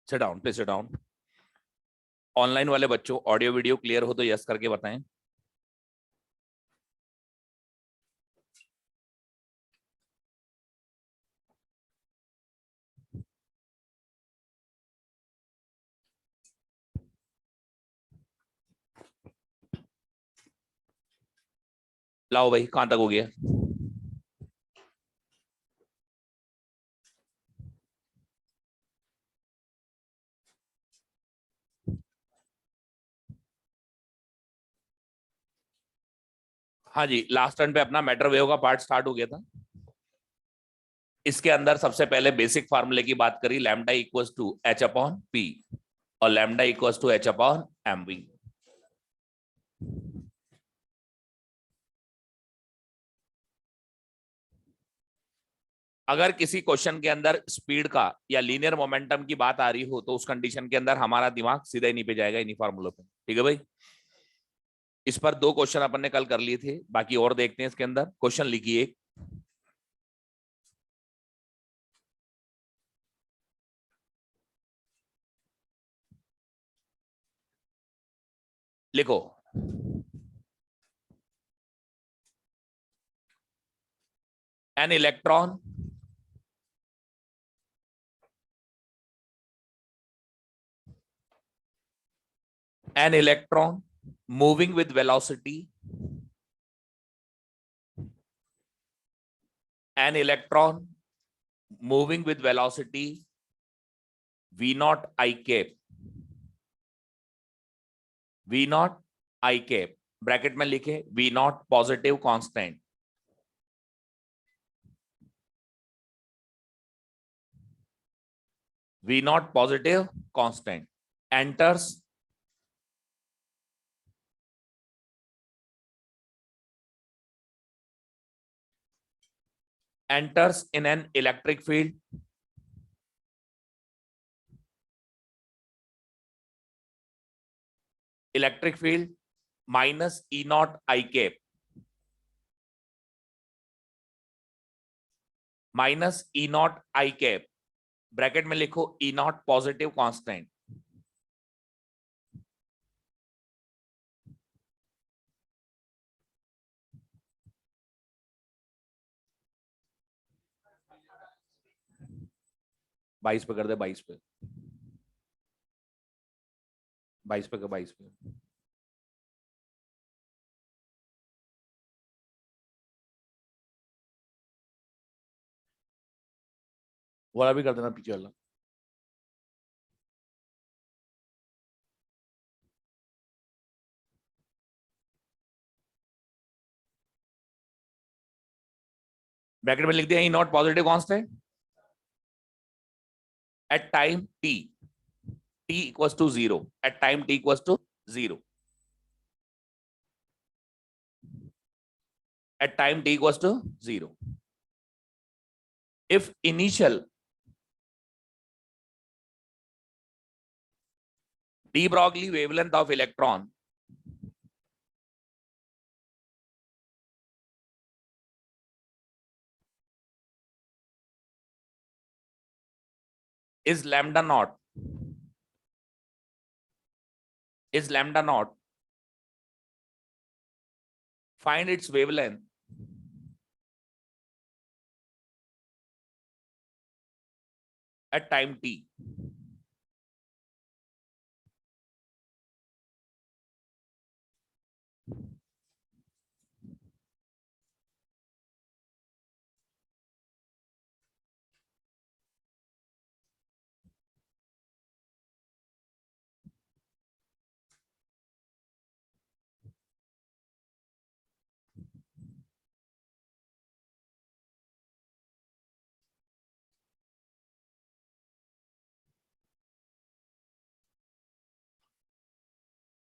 Sit down, please sit down. Online वाले बच्चों audio video clear हो तो यस करके बताएं। लाओ भाई, कहां तक हो गया? हाँ जी, लास्ट टर्न पे अपना मैटर वेव का पार्ट स्टार्ट हो गया था। इसके अंदर सबसे पहले बेसिक फार्मूले की बात करी, lambda equals to H upon P और lambda equals to H upon M V. अगर किसी क्वेश्चन के अंदर स्पीड का या लीनियर मोमेंटम की बात आ रही हो तो उस कंडीशन के अंदर हमारा दिमाग सीधा इन्हीं पे जाएगा, इन्हीं फार्मूलों पे। ठीक है भाई, इस पर 2 क्वेश्चन अपन ने कल कर लिए थे, बाकी और देखते हैं। इसके अंदर क्वेश्चन लिखिए, लिखो an electron moving with velocity, an electron moving with velocity v naught I cap, v naught I cap bracket में लिखे v naught positive constant, v naught positive constant enters in an electric field minus E naught I cap, minus E naught I cap bracket में लिखो ई naught positive constant, बाईस पे कर दे, 22 पे, 22 पे, 22 पे। वाला भी कर देना, पीछे वाला। ब्रैकेट में लिख दिया E naught positive constant at time t equals to 0, at time t equals to 0, at time t equals to 0, if initial de Broglie wavelength of electron is lambda naught, find its wavelength at time t.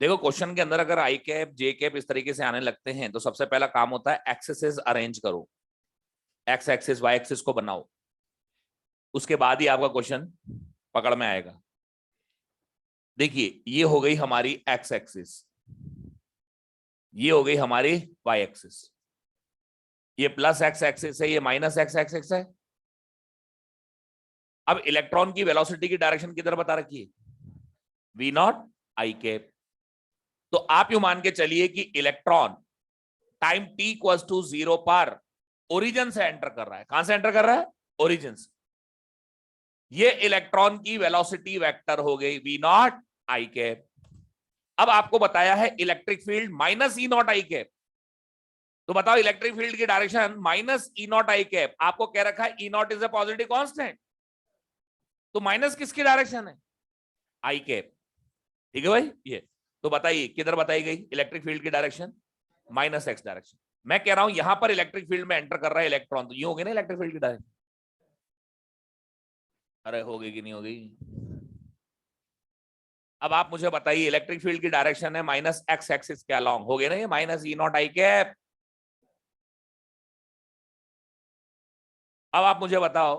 देखो question के अंदर अगर आई cap जे cap इस तरीके से आने लगते हैं तो सबसे पहला काम होता है एक्सेस अरेंज करो, एक्स एक्सिस वाई एक्सिस को बनाओ, उसके बाद ही आपका क्वेश्चन पकड़ में आएगा। देखिए ये हो गई हमारी एक्स एक्सिस, ये हो गई हमारी वाई एक्सिस, ये प्लस एक्स एक्सिस है, ये माइनस एक्स एक्सिस है। अब इलेक्ट्रॉन की वेलोसिटी की डायरेक्शन किधर बता रखी है, वी नॉट आई कैप। तो आप यू मान के चलिए कि electron time T equals to 0 पर ओरिजिन से एंटर कर रहा है। कहां से एंटर कर रहा है, ओरिजिन से। ये इलेक्ट्रॉन की वेलोसिटी वेक्टर हो गई वी नॉट आई कैप। अब आपको बताया है electric field minus E naught I cap, तो बताओ इलेक्ट्रिक फील्ड की direction minus E naught I cap. आपको कह रखा है E naught is a positive constant, तो माइनस किसकी डायरेक्शन है, आई कैप। ठीक है भाई, ये तो बताइए किधर बताई गई इलेक्ट्रिक फील्ड की डायरेक्शन, माइनस एक्स डायरेक्शन। मैं कह रहा हूं यहां पर इलेक्ट्रिक फील्ड में एंटर कर रहा है इलेक्ट्रॉन, तो ये होगी ना इलेक्ट्रिक फील्ड की डायरेक्शन। अरे होगी कि नहीं होगी। अब आप मुझे बताइए इलेक्ट्रिक फील्ड की डायरेक्शन है माइनस एक्स एक्सिस के अलोंग, हो गए ना ये minus E naught I cap. अब आप मुझे बताओ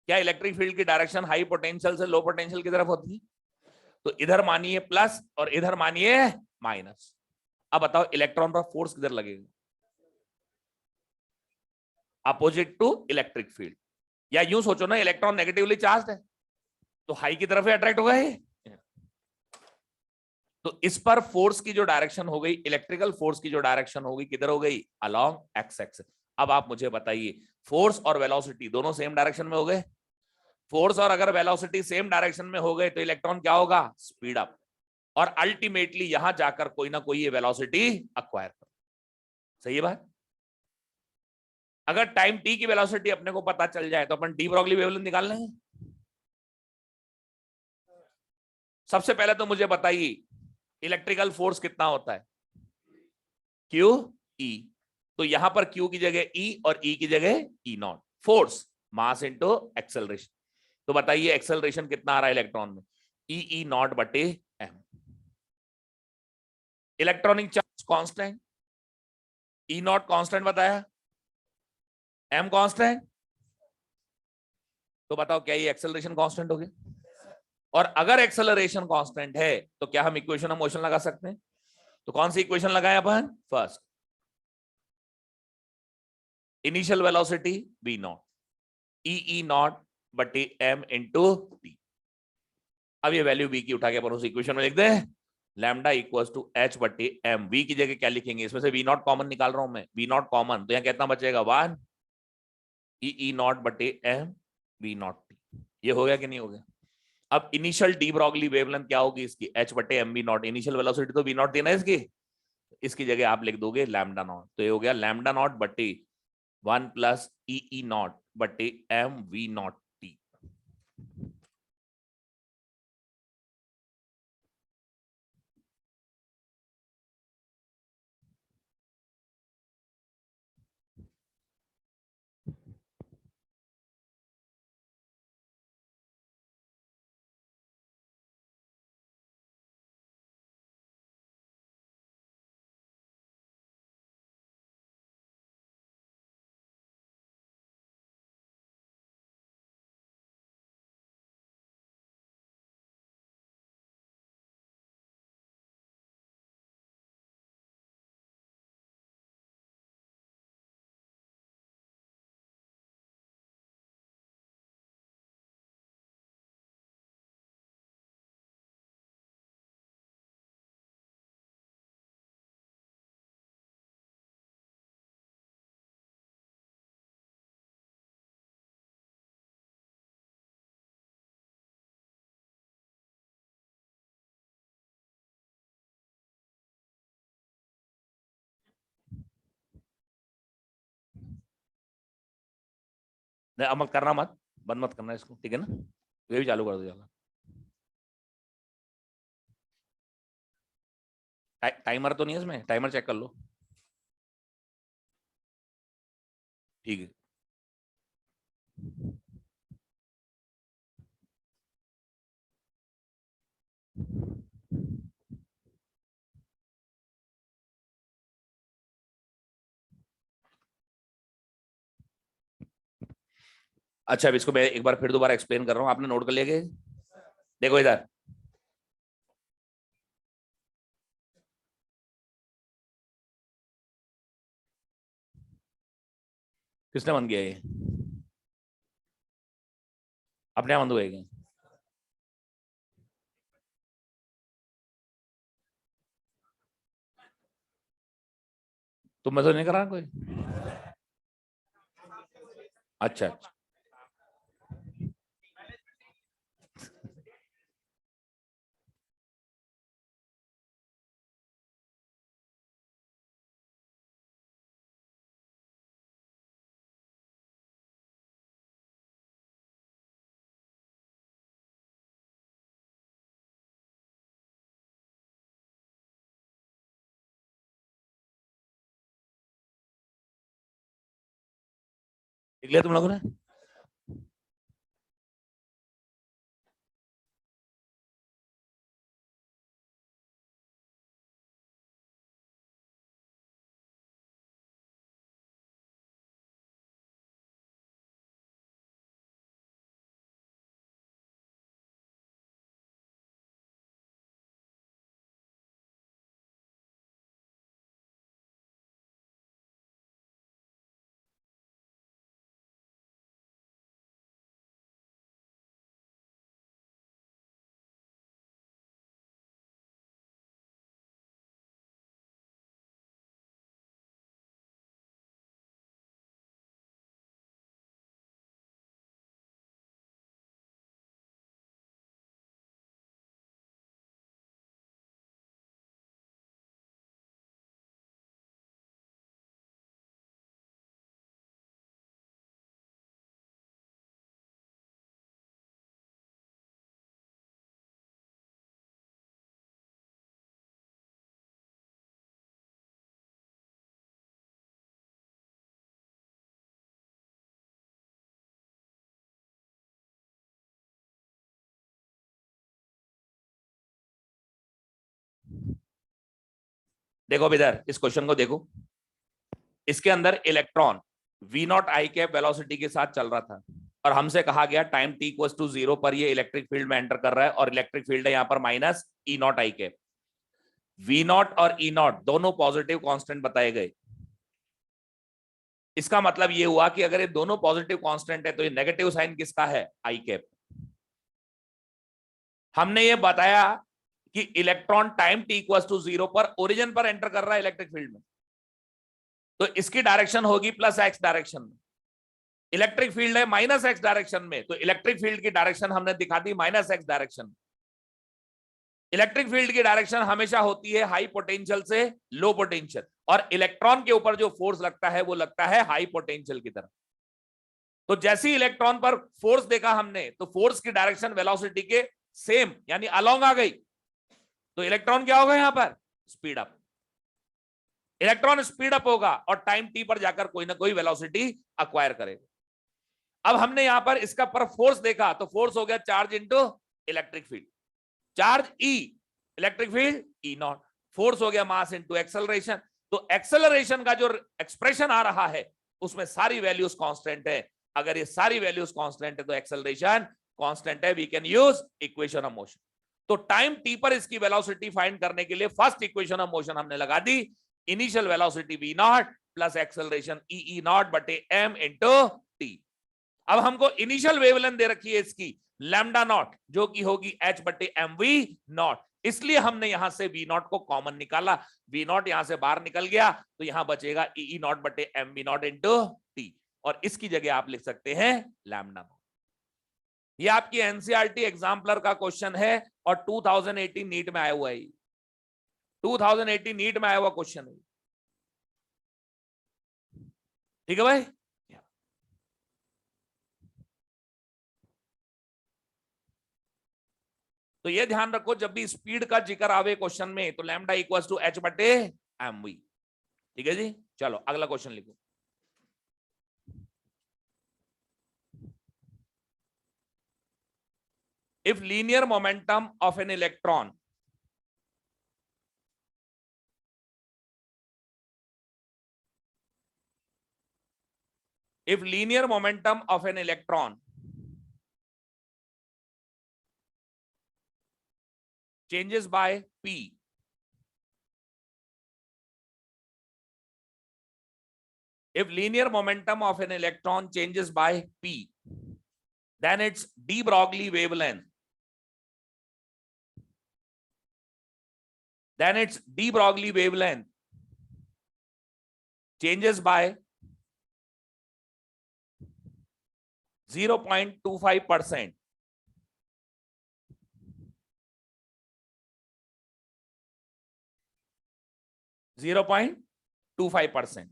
क्या इलेक्ट्रिक फील्ड की डायरेक्शन हाई पोटेंशियल से लो पोटेंशियल की तरफ होती है, तो इधर मानिए प्लस और इधर मानिए माइनस। अब बताओ इलेक्ट्रॉन पर फोर्स किधर लगेगा, अपोजिट टू इलेक्ट्रिक फील्ड। या यूं सोचो ना इलेक्ट्रॉन नेगेटिवली चार्ज है, तो हाई की तरफ अट्रैक्ट होगा ये। तो इस पर फोर्स की जो डायरेक्शन हो गई, इलेक्ट्रिकल फोर्स की जो डायरेक्शन होगी किधर हो गई, अलोंग एक्स एक्सिस। अब आप मुझे बताइए फोर्स और वेलोसिटी दोनों सेम डायरेक्शन में हो गए। फोर्स और अगर वेलोसिटी सेम डायरेक्शन में हो गए तो इलेक्ट्रॉन क्या होगा, स्पीड अप, और अल्टीमेटली यहां जाकर कोई ना कोई ये वेलोसिटी अक्वायर कर। सही है बात। अगर टाइम टी की वेलोसिटी अपने को पता चल जाए तो अपन डी ब्रॉगली वेवलेंथ निकाल लेंगे। सबसे पहले तो मुझे बताइए इलेक्ट्रिकल फोर्स कितना होता है, क्यू ई। तो यहां पर क्यू की जगह ई और ई की जगह E naught. Force mass into acceleration. तो बताइए एक्सेलरेशन कितना आ रहा है इलेक्ट्रॉन में, ई ई नॉट बटे M. Electronic charge constant, E naught constant बताया, एम कांस्टेंट। तो बताओ क्या ये एक्सेलरेशन कांस्टेंट हो गया। और अगर एक्सेलरेशन कांस्टेंट है तो क्या हम इक्वेशन ऑफ मोशन लगा सकते हैं। तो कौन सी इक्वेशन लगाए अपन, first initial velocity v naught E E naught बटी एम इंटू टी। अब ये वैल्यू v की उठा के अपन उस इक्वेशन में लिख दे, लैम्डा इक्वल्स टू एच बटी एम। v की जगह क्या लिखेंगे, इसमें से v नॉट कॉमन निकाल रहा हूं मैं, v नॉट कॉमन, तो यहाँ कितना बचेगा, 1 ई ई नॉट बटे एम v नॉट टी। ये हो गया कि नहीं हो गया। अब इनिशियल डी ब्रॉगली वेवलेंथ क्या होगी इसकी, h बटे M V naught. Initial velocity तो v नॉट थी ना इसकी, इसकी जगह आप लिख दोगे लैम्डा नॉट। तो ये हो गया लैम्डा नॉट बटे 1 प्लस ई ई नॉट बटे एम वी नॉट टी। अब मत करना, मत बंद मत करना इसको, ठीक है ना, ये भी चालू कर दो। टाइमर तो नहीं है इसमें, टाइमर चेक कर लो, ठीक है। अच्छा अब इसको मैं एक बार फिर दोबारा एक्सप्लेन कर रहा हूँ, आपने नोट कर लिया कि, देखो इधर किसने बंद किया ये, अपने आप बंद होएगी। तुम मैसेज नहीं करा कोई? अच्छा अच्छा। लिख लिया तुम लोगों ने? देखो अब इधर इस क्वेश्चन को देखो। इसके अंदर electron V naught I cap velocity के साथ चल रहा था और हमसे कहा गया टाइम टी इक्वल्स टू 0 पर ये इलेक्ट्रिक फील्ड में एंटर कर रहा है और इलेक्ट्रिक फील्ड है यहाँ पर minus E naught I cap. V naught और ई नॉट दोनों पॉजिटिव कांस्टेंट बताए गए। इसका मतलब ये हुआ कि अगर ये दोनों पॉजिटिव कांस्टेंट है तो ये नेगेटिव साइन किसका है? I cap. हमने ये बताया कि electron time T equals to 0 पर ओरिजिन पर एंटर कर रहा है इलेक्ट्रिक फील्ड में, तो इसकी डायरेक्शन होगी प्लस एक्स डायरेक्शन में। इलेक्ट्रिक फील्ड है माइनस एक्स डायरेक्शन में, तो इलेक्ट्रिक फील्ड की डायरेक्शन हमने दिखा दी माइनस एक्स डायरेक्शन में। इलेक्ट्रिक फील्ड की डायरेक्शन हमेशा होती है हाई पोटेंशियल से लो पोटेंशियल, और इलेक्ट्रॉन के ऊपर जो फोर्स लगता है वो लगता है हाई पोटेंशियल की तरफ। तो जैसे ही इलेक्ट्रॉन पर फोर्स देखा हमने तो फोर्स की डायरेक्शन वेलोसिटी के सेम यानी अलोंग आ गई, तो इलेक्ट्रॉन क्या होगा यहां पर? Speed up. Electron speed up होगा और टाइम टी पर जाकर कोई ना कोई वेलोसिटी अक्वायर करेगा। अब हमने यहां पर इसका पर फोर्स देखा तो फोर्स हो गया charge into electric field. Charge ई, electric field E naught, force हो गया मास इंटू एक्सेलरेशन। तो एक्सेलरेशन का जो एक्सप्रेशन आ रहा है उसमें सारी वैल्यूज कांस्टेंट है। अगर ये सारी वैल्यूज कांस्टेंट है तो एक्सेलरेशन कांस्टेंट है। We can use equation of motion. तो टाइम टी पर इसकी वेलोसिटी फाइंड करने के लिए फर्स्ट इक्वेशन ऑफ मोशन हमने लगा दी, initial velocity V naught plus acceleration E E naught बटे एम इंटू टी। अब हमको इनिशियल वेवलेंथ दे रखी है इसकी लैम्डा नॉट, जो कि होगी एच बटे एम वी नॉट, इसलिए हमने यहां से वी नॉट को कॉमन निकाला। वी नॉट यहां से बाहर निकल गया तो यहां बचेगा ई नॉट बटे M V naught into T, और इसकी जगह आप लिख सकते हैं लैम्डा नॉट। ये आपकी एनसीईआरटी एग्जाम्पलर का क्वेश्चन है और 2018 नीट में आया हुआ है। 2018 नीट में आया हुआ क्वेश्चन है, ठीक है भाई। तो ये ध्यान रखो जब भी स्पीड का जिक्र आवे क्वेश्चन में तो लैम्डा इक्वल्स टू एच बटे एम वी। ठीक है जी, चलो अगला क्वेश्चन लिखो। If linear momentum of an electron if linear momentum of an electron changes by p, if linear momentum of an electron changes by p, then its de Broglie wavelength, then its de Broglie wavelength changes by 0.25%. (0.25%).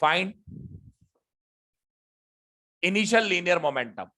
Find initial linear momentum.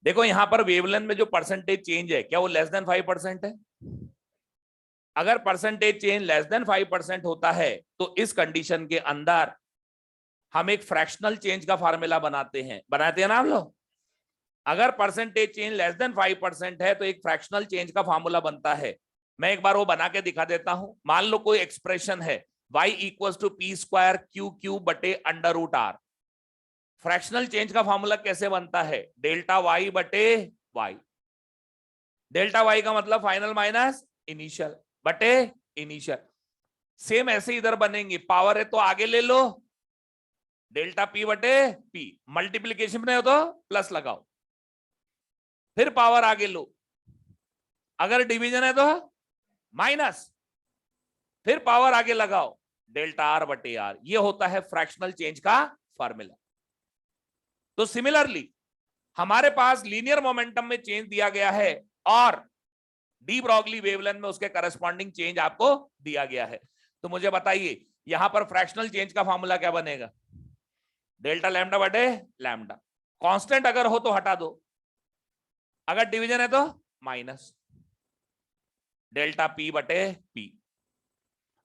देखो यहां पर wavelength में जो percentage change है क्या वो less than 5% है? अगर परसेंटेज चेंज लेस देन 5% होता है तो इस कंडीशन के अंदर हम एक फ्रैक्शनल चेंज का फार्मूला बनाते हैं ना आप लोग? अगर परसेंटेज चेंज लेस देन 5% है तो एक फ्रैक्शनल चेंज का फार्मूला बनता है। मैं एक बार वो बना के दिखा देता हूं। मान लो कोई एक्सप्रेशन है y equal to P square Q Q बटे under root R. Fractional change का फार्मूला कैसे बनता है? डेल्टा वाई बटे वाई। डेल्टा वाई का मतलब फाइनल माइनस इनिशियल बटे इनिशियल। सेम ऐसे इधर बनेंगे, पावर है तो आगे ले लो, डेल्टा पी बटे पी, मल्टीप्लीकेशन में हो तो प्लस लगाओ, फिर पावर आगे लो, अगर डिवीजन है तो माइनस, फिर पावर आगे लगाओ, डेल्टा आर बटे आर। ये होता है फ्रैक्शनल चेंज का फार्मूला। तो सिमिलरली हमारे पास लीनियर मोमेंटम में चेंज दिया गया है और डी ब्रॉगली वेवलेंथ में उसके करस्पॉन्डिंग चेंज आपको दिया गया है। तो मुझे बताइए यहां पर फ्रैक्शनल चेंज का फार्मूला क्या बनेगा? डेल्टा लैम्डा बटे लैम्डा। कांस्टेंट अगर हो तो हटा दो, अगर डिवीजन है तो माइनस डेल्टा पी बटे पी।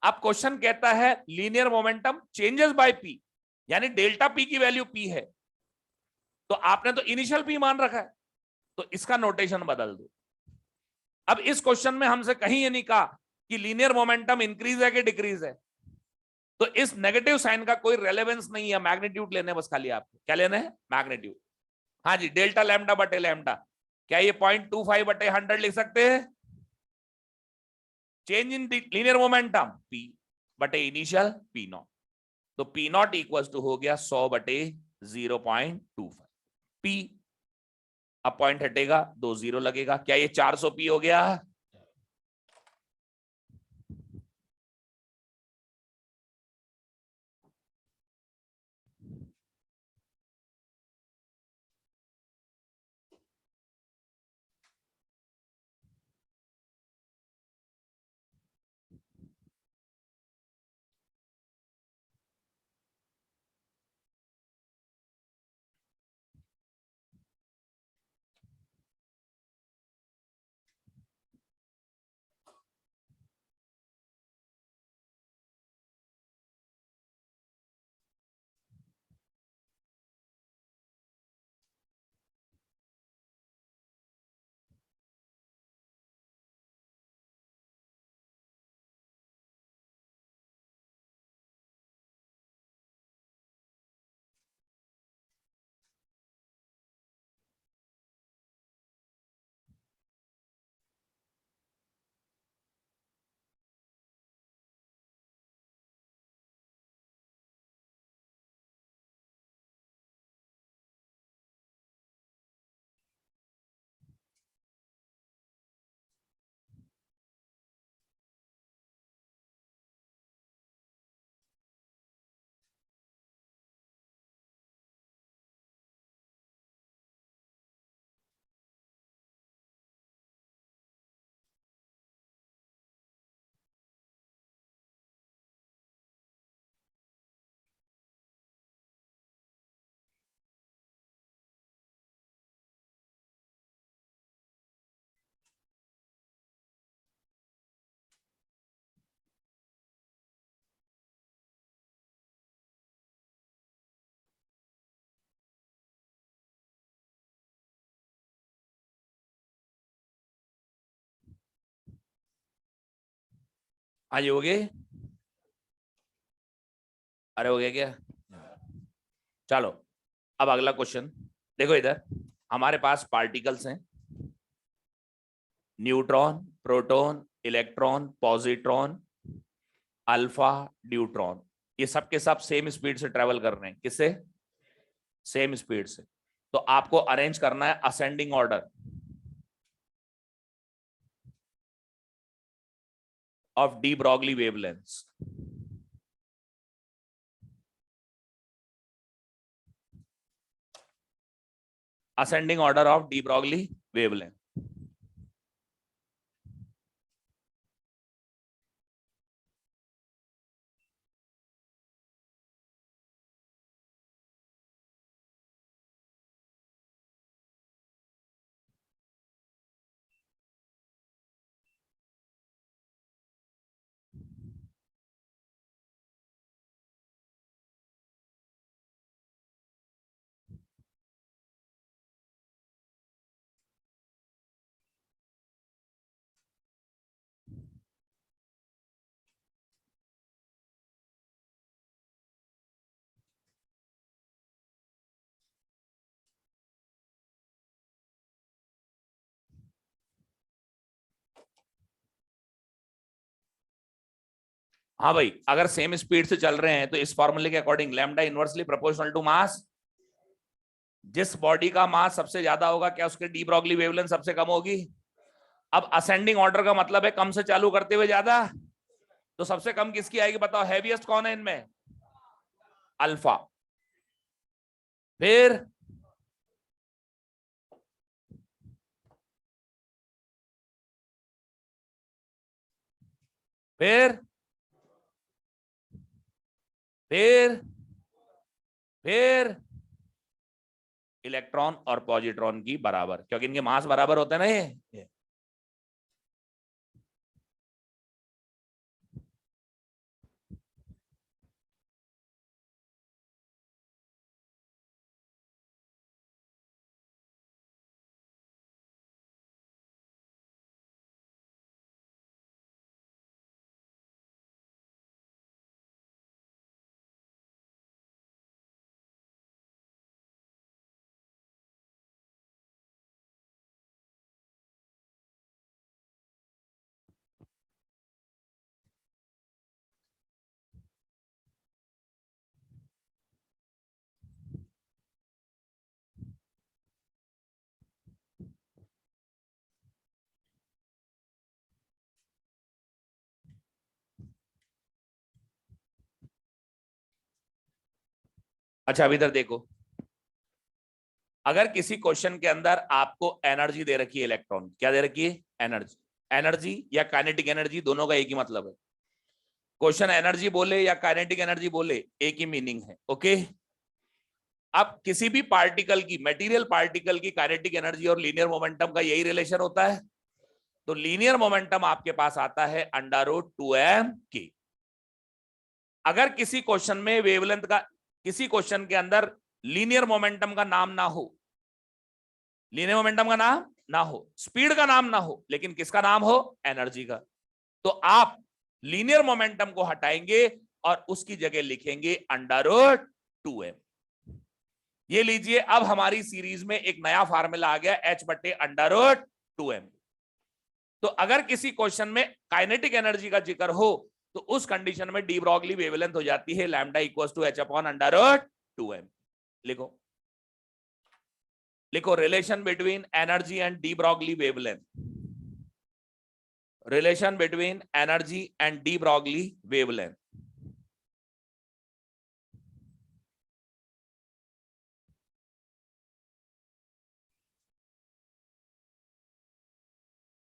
अब क्वेश्चन कहता है linear momentum changes by P, यानी डेल्टा पी की वैल्यू पी है, तो आपने तो इनिशियल पी मान रखा है, तो इसका नोटेशन बदल दो। अब इस क्वेश्चन में हमसे कहीं ये नहीं कहा कि लीनियर मोमेंटम इंक्रीज है कि डिक्रीज है, तो इस नेगेटिव साइन का कोई रेलेवेंस नहीं है। मैग्नीट्यूड लेने बस खाली आपको क्या लेना है? मैग्नीट्यूड। हाँ जी, डेल्टा लैम्डा बटे लैम्डा, क्या ये 0.25 बटे 100 लिख सकते हैं? Change in linear momentum P बटे इनिशियल पी नॉट, तो पी नॉट इक्वल टू हो गया 100 बटे 0.25 पी। अब पॉइंट हटेगा, 2 0 लगेगा, क्या ये 400 पी हो गया? आज हो गए? अरे हो गया क्या? चलो, अब अगला क्वेश्चन देखो इधर। हमारे पास पार्टिकल्स हैं, neutron, proton, electron, positron, alpha, neutron. ये सब के सब सेम स्पीड से ट्रेवल कर रहे हैं। किससे? सेम स्पीड से। तो आपको अरेंज करना है ascending order of de Broglie wavelengths. Ascending order of D Broglie wavelength. हाँ भाई, अगर सेम स्पीड से चल रहे हैं तो इस फॉर्मूले के according lambda inversely proportional to mass. जिस बॉडी का मास सबसे ज्यादा होगा, क्या उसके डी ब्रॉगली वेवलेंथ सबसे कम होगी? अब असेंडिंग ऑर्डर का मतलब है कम से चालू करते हुए ज्यादा। तो सबसे कम किसकी आएगी बताओ? हैवीएस्ट कौन है इनमें? अल्फा। फिर फिर फिर फिर इलेक्ट्रॉन और पॉजिट्रॉन की बराबर, क्योंकि इनके मास बराबर होते हैं ना ये। अच्छा, अब इधर देखो। अगर किसी क्वेश्चन के अंदर आपको एनर्जी दे रखी है, इलेक्ट्रॉन क्या दे रखी है? एनर्जी। एनर्जी या काइनेटिक एनर्जी, दोनों का एक ही मतलब है। क्वेश्चन एनर्जी बोले या काइनेटिक एनर्जी बोले, एक ही मीनिंग है। ओके। अब किसी भी पार्टिकल की, मटेरियल पार्टिकल की काइनेटिक एनर्जी और लीनियर मोमेंटम का यही रिलेशन होता है। तो लीनियर मोमेंटम आपके पास आता है अंडर रूट 2m की। अगर किसी क्वेश्चन में वेवलेंथ का, किसी क्वेश्चन के अंदर लीनियर मोमेंटम का नाम ना हो, लीनियर मोमेंटम का नाम ना हो, स्पीड का नाम ना हो, लेकिन किसका नाम हो? एनर्जी का, तो आप लीनियर मोमेंटम को हटाएंगे और उसकी जगह लिखेंगे अंडर रूट 2m। ये लीजिए, अब हमारी सीरीज में एक नया फार्मूला आ गया, h बट्टे अंडर रूट 2m। तो अगर किसी क्वेश्चन में काइनेटिक एनर्जी का जिक्र हो, तो उस कंडीशन में डी ब्रॉगली वेवलेंथ हो जाती है lambda equals to h upon under root 2m। लिखो, लिखो relation between energy and de Broglie wavelength. Relation between energy and de Broglie wavelength.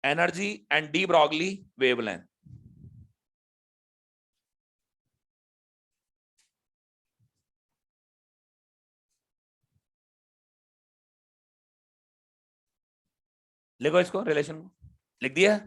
Energy and de Broglie wavelength. लिखो इसको, relation लिख दिया।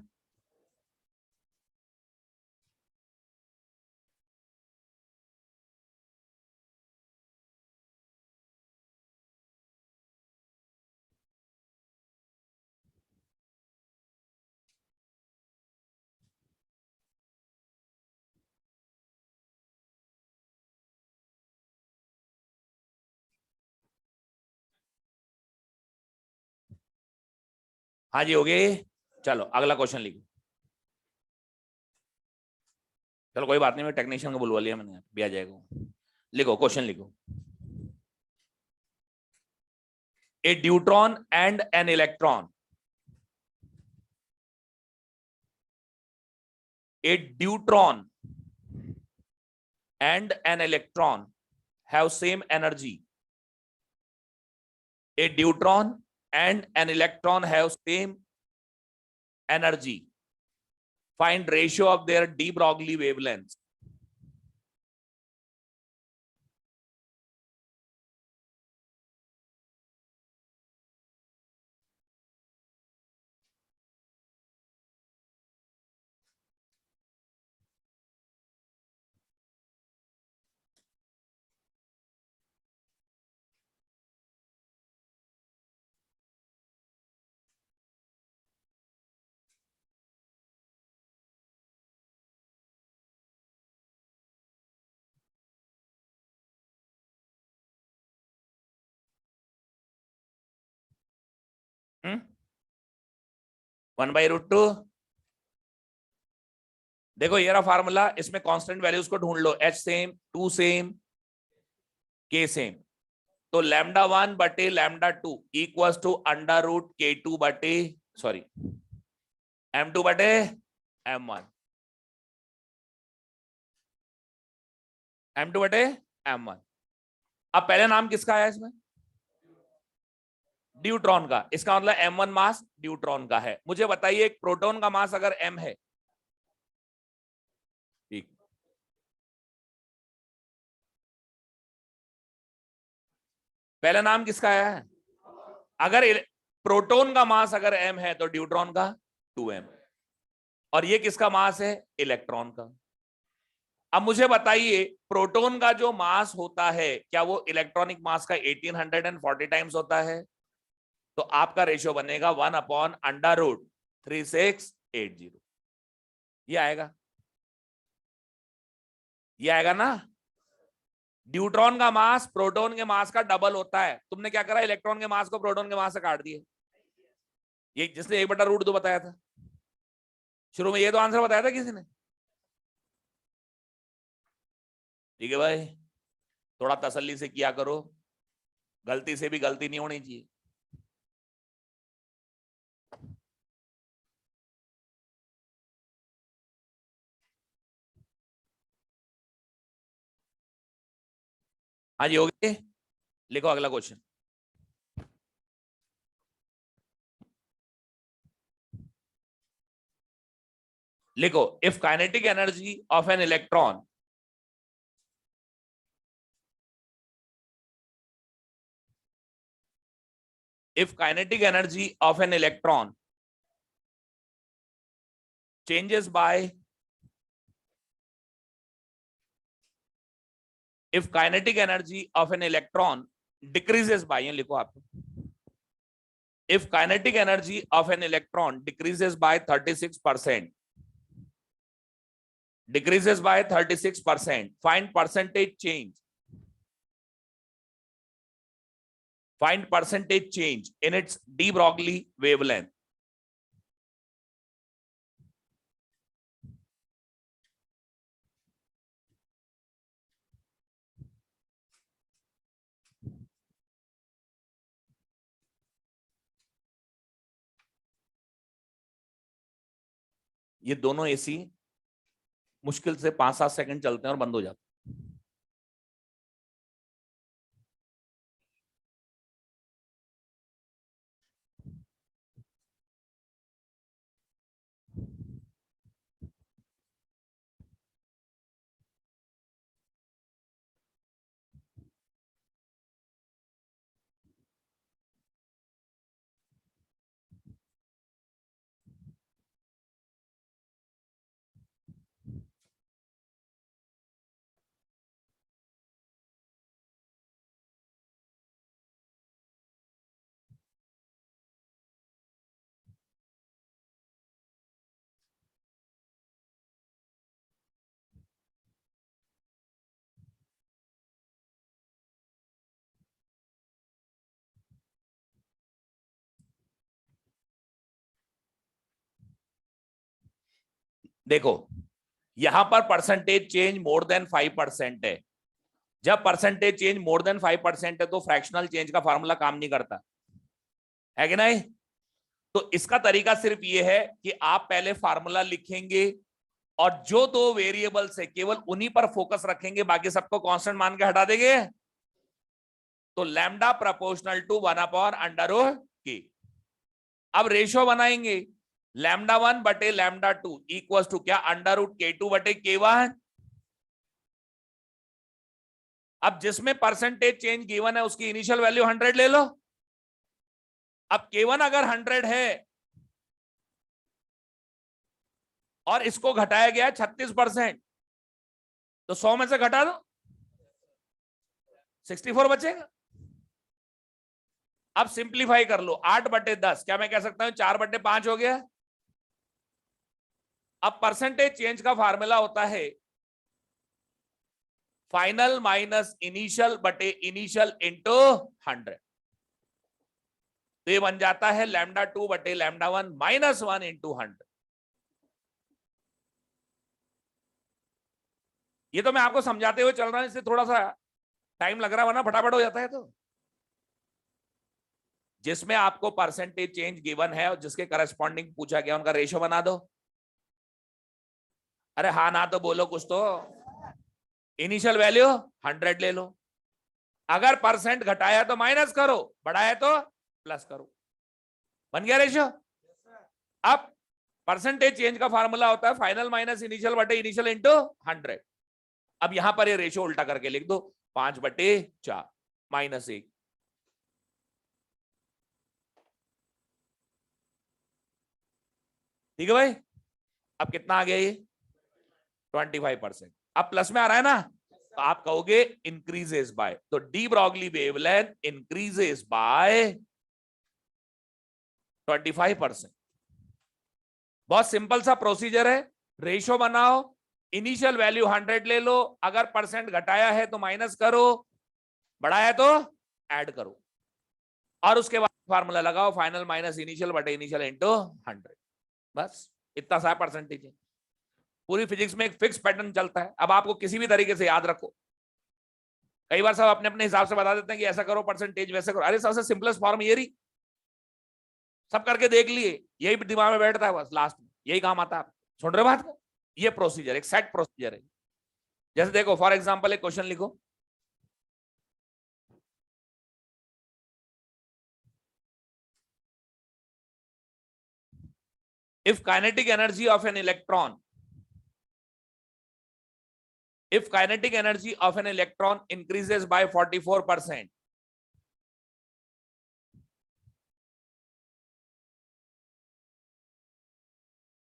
हाँ जी, हो गए। चलो अगला क्वेश्चन लिखो। चलो कोई बात नहीं, मैं टेक्नीशियन को बुलवा लिया मैंने, भी आ जाएगा। लिखो, क्वेश्चन लिखो। A deuteron and an electron, a deuteron and an electron have same energy. A deuteron and an electron have same energy. Find ratio of their de Broglie wavelengths. Hmm? 1/√2। देखो ये रहा फार्मूला, इसमें constant values को ढूंढ लो। H same, 2 same, K same. तो λ1/λ2 equals to √K2 बटे, sorry, M2/M1, M2/M1। अब पहले नाम किसका आया इसमें? ड्यूट्रॉन का। इसका मतलब M1 मास ड्यूट्रॉन का है। मुझे बताइए एक प्रोटॉन का मास अगर M है, ठीक, पहला नाम किसका आया है? अगर प्रोटॉन का मास अगर M है तो ड्यूट्रॉन का 2M, और ये किसका मास है? इलेक्ट्रॉन का। अब मुझे बताइए प्रोटॉन का जो मास होता है, क्या वो इलेक्ट्रॉनिक मास का 1840 टाइम्स होता है? तो आपका रेशियो बनेगा 1/√3680। ये आएगा, ये आएगा ना। ड्यूट्रॉन का मास प्रोटॉन के मास का डबल होता है। तुमने क्या करा, इलेक्ट्रॉन के मास को प्रोटॉन के मास से काट दिए। ये जिसने 1/√2 बताया था शुरू में, ये तो आंसर बताया था किसी ने। ठीक है भाई, थोड़ा तसल्ली से किया करो, गलती से भी गलती नहीं होनी चाहिए। हाँ जी, हो गए। लिखो अगला क्वेश्चन। लिखो, if kinetic energy of an electron, if kinetic energy of an electron changes by, if kinetic energy of an electron decreases by, ये लिखो आप, if kinetic energy of an electron decreases by 36%, decreases by 36%, find percentage change, find percentage change in its de Broglie wavelength. ये दोनों AC मुश्किल से 5-7 second चलते हैं और बंद हो जाते हैं। देखो यहां पर परसेंटेज चेंज मोर देन 5% है। जब परसेंटेज चेंज मोर देन 5% है तो फ्रैक्शनल चेंज का फार्मूला काम नहीं करता है कि नहीं। तो इसका तरीका सिर्फ ये है कि आप पहले फार्मूला लिखेंगे और जो दो वेरिएबल्स है केवल उन्हीं पर फोकस रखेंगे, बाकी सबको कांस्टेंट मान के हटा देंगे। तो लैम्डा प्रोपोर्शनल टू 1/√, अब रेशियो बनाएंगे λ1/λ2 इक्वल टू क्या √K2/K1। अब जिसमें परसेंटेज चेंज गिवन है उसकी इनिशियल वैल्यू 100 ले लो। अब K1 अगर 100 है और इसको घटाया गया है 36%, तो 100 में से घटा दो 64 बचेगा। अब सिंप्लीफाई कर लो 8/10, क्या मैं कह सकता हूं 4/5 हो गया। अब परसेंटेज चेंज का फार्मूला होता है फाइनल माइनस इनिशियल बटे इनिशियल इंटू 100। तो ये बन जाता है λ2/λ1 -1 इंटू 100। ये तो मैं आपको समझाते हुए चल रहा हूं, इससे थोड़ा सा टाइम लग रहा है, वरना फटाफट हो जाता है। तो जिसमें आपको परसेंटेज चेंज गिवन है और जिसके करस्पॉन्डिंग पूछा गया उनका रेशियो बना दो। अरे हाँ ना तो बोलो कुछ तो। इनिशियल वैल्यू 100 ले लो, अगर परसेंट घटाया तो माइनस करो, बढ़ाया तो प्लस करो, बन गया रेशियो। अब परसेंटेज चेंज का फार्मूला होता है फाइनल माइनस इनिशियल बटे इनिशियल इंटू 100। अब यहां पर ये रेशियो उल्टा करके लिख दो 5/4 -1। ठीक है भाई। अब कितना आ गया ये 25%। अब प्लस में आ रहा है ना, तो आप कहोगे इंक्रीजेस बाय, तो D Broglie wavelength increases by 25%। बहुत सिंपल सा प्रोसीजर है। रेशियो बनाओ, इनिशियल वैल्यू 100 ले लो, अगर परसेंट घटाया है तो माइनस करो, बढ़ाया तो ऐड करो, और उसके बाद फार्मूला लगाओ फाइनल माइनस इनिशियल बटे इनिशियल इंटू 100। बस इतना सा परसेंटेज है। पूरी फिजिक्स में एक फिक्स पैटर्न चलता है। अब आपको किसी भी तरीके से याद रखो, कई बार सब अपने अपने हिसाब से बता देते हैं कि ऐसा करो परसेंटेज वैसे करो। अरे सबसे सिंपलेस्ट फॉर्म ये रही, सब करके देख लिए, यही दिमाग में बैठता है, बस लास्ट में यही काम आता है। सुन रहे बात को, ये प्रोसीजर एक सेट प्रोसीजर है। जैसे देखो फॉर एग्जांपल एक क्वेश्चन लिखो, if kinetic energy of an electron if kinetic energy of an electron increases by 44%,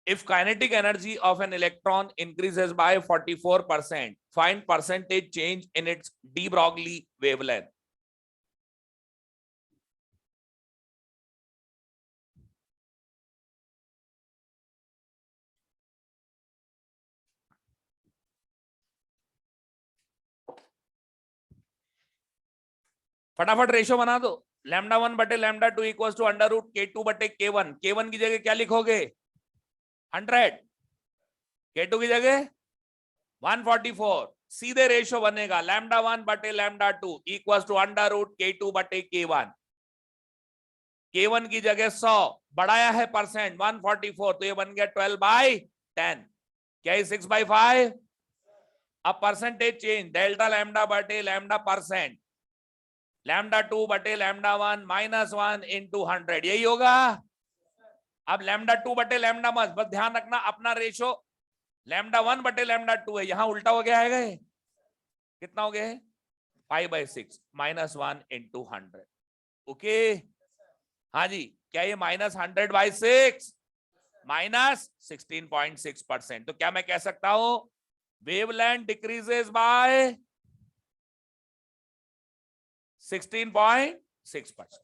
if kinetic energy of an electron increases by 44%, find percentage change in its de Broglie wavelength. फटाफट ratio बना दो, λ1/λ2 equal to √K2/K1। K1 की जगह क्या लिखोगे 100, K2 की जगह 144। सीधे रेशियो बनेगा λ1/λ2 इक्वल टू √K2/K1। K1 की जगह 100, बढ़ाया है परसेंट 144, तो ये बन गया 12/10। क्या है 6/5। अब percentage change delta λ/λ percent, λ2/λ1 -1 into 100, यही होगा। अब λ2/λ मत, बस ध्यान रखना अपना रेशो λ1/λ2 है, यहां उल्टा हो गया है। कितना हो गया है 5/6 -1 इंटू 100। ओके हाँ जी, क्या ये -100/6 -16.6%। तो क्या मैं कह सकता हूं वेवलेंथ डिक्रीजेस बाय 16.6%।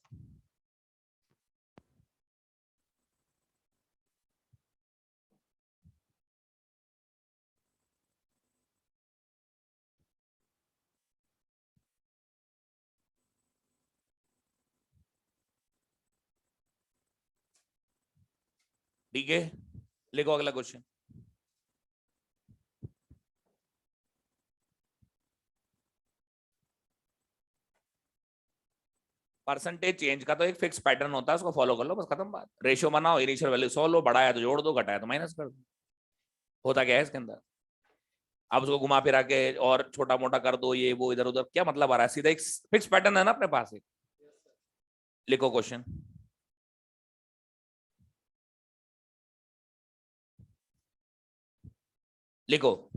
ठीक है, लिखो अगला क्वेश्चन। परसेंटेज चेंज का तो एक फिक्स पैटर्न होता है, उसको फॉलो कर लो, बस खत्म बात। रेशियो बनाओ, इनिशियल वैल्यू 100 लो, बढ़ाया तो जोड़ दो, घटाया तो माइनस कर दो। होता क्या है इसके अंदर? अब उसको घुमा फिरा के और छोटा मोटा कर दो, ये वो इधर उधर, क्या मतलब आ रहा है? सीधा एक फिक्स पैटर्न है ना अपने पास। एक लिखो क्वेश्चन। लिखो,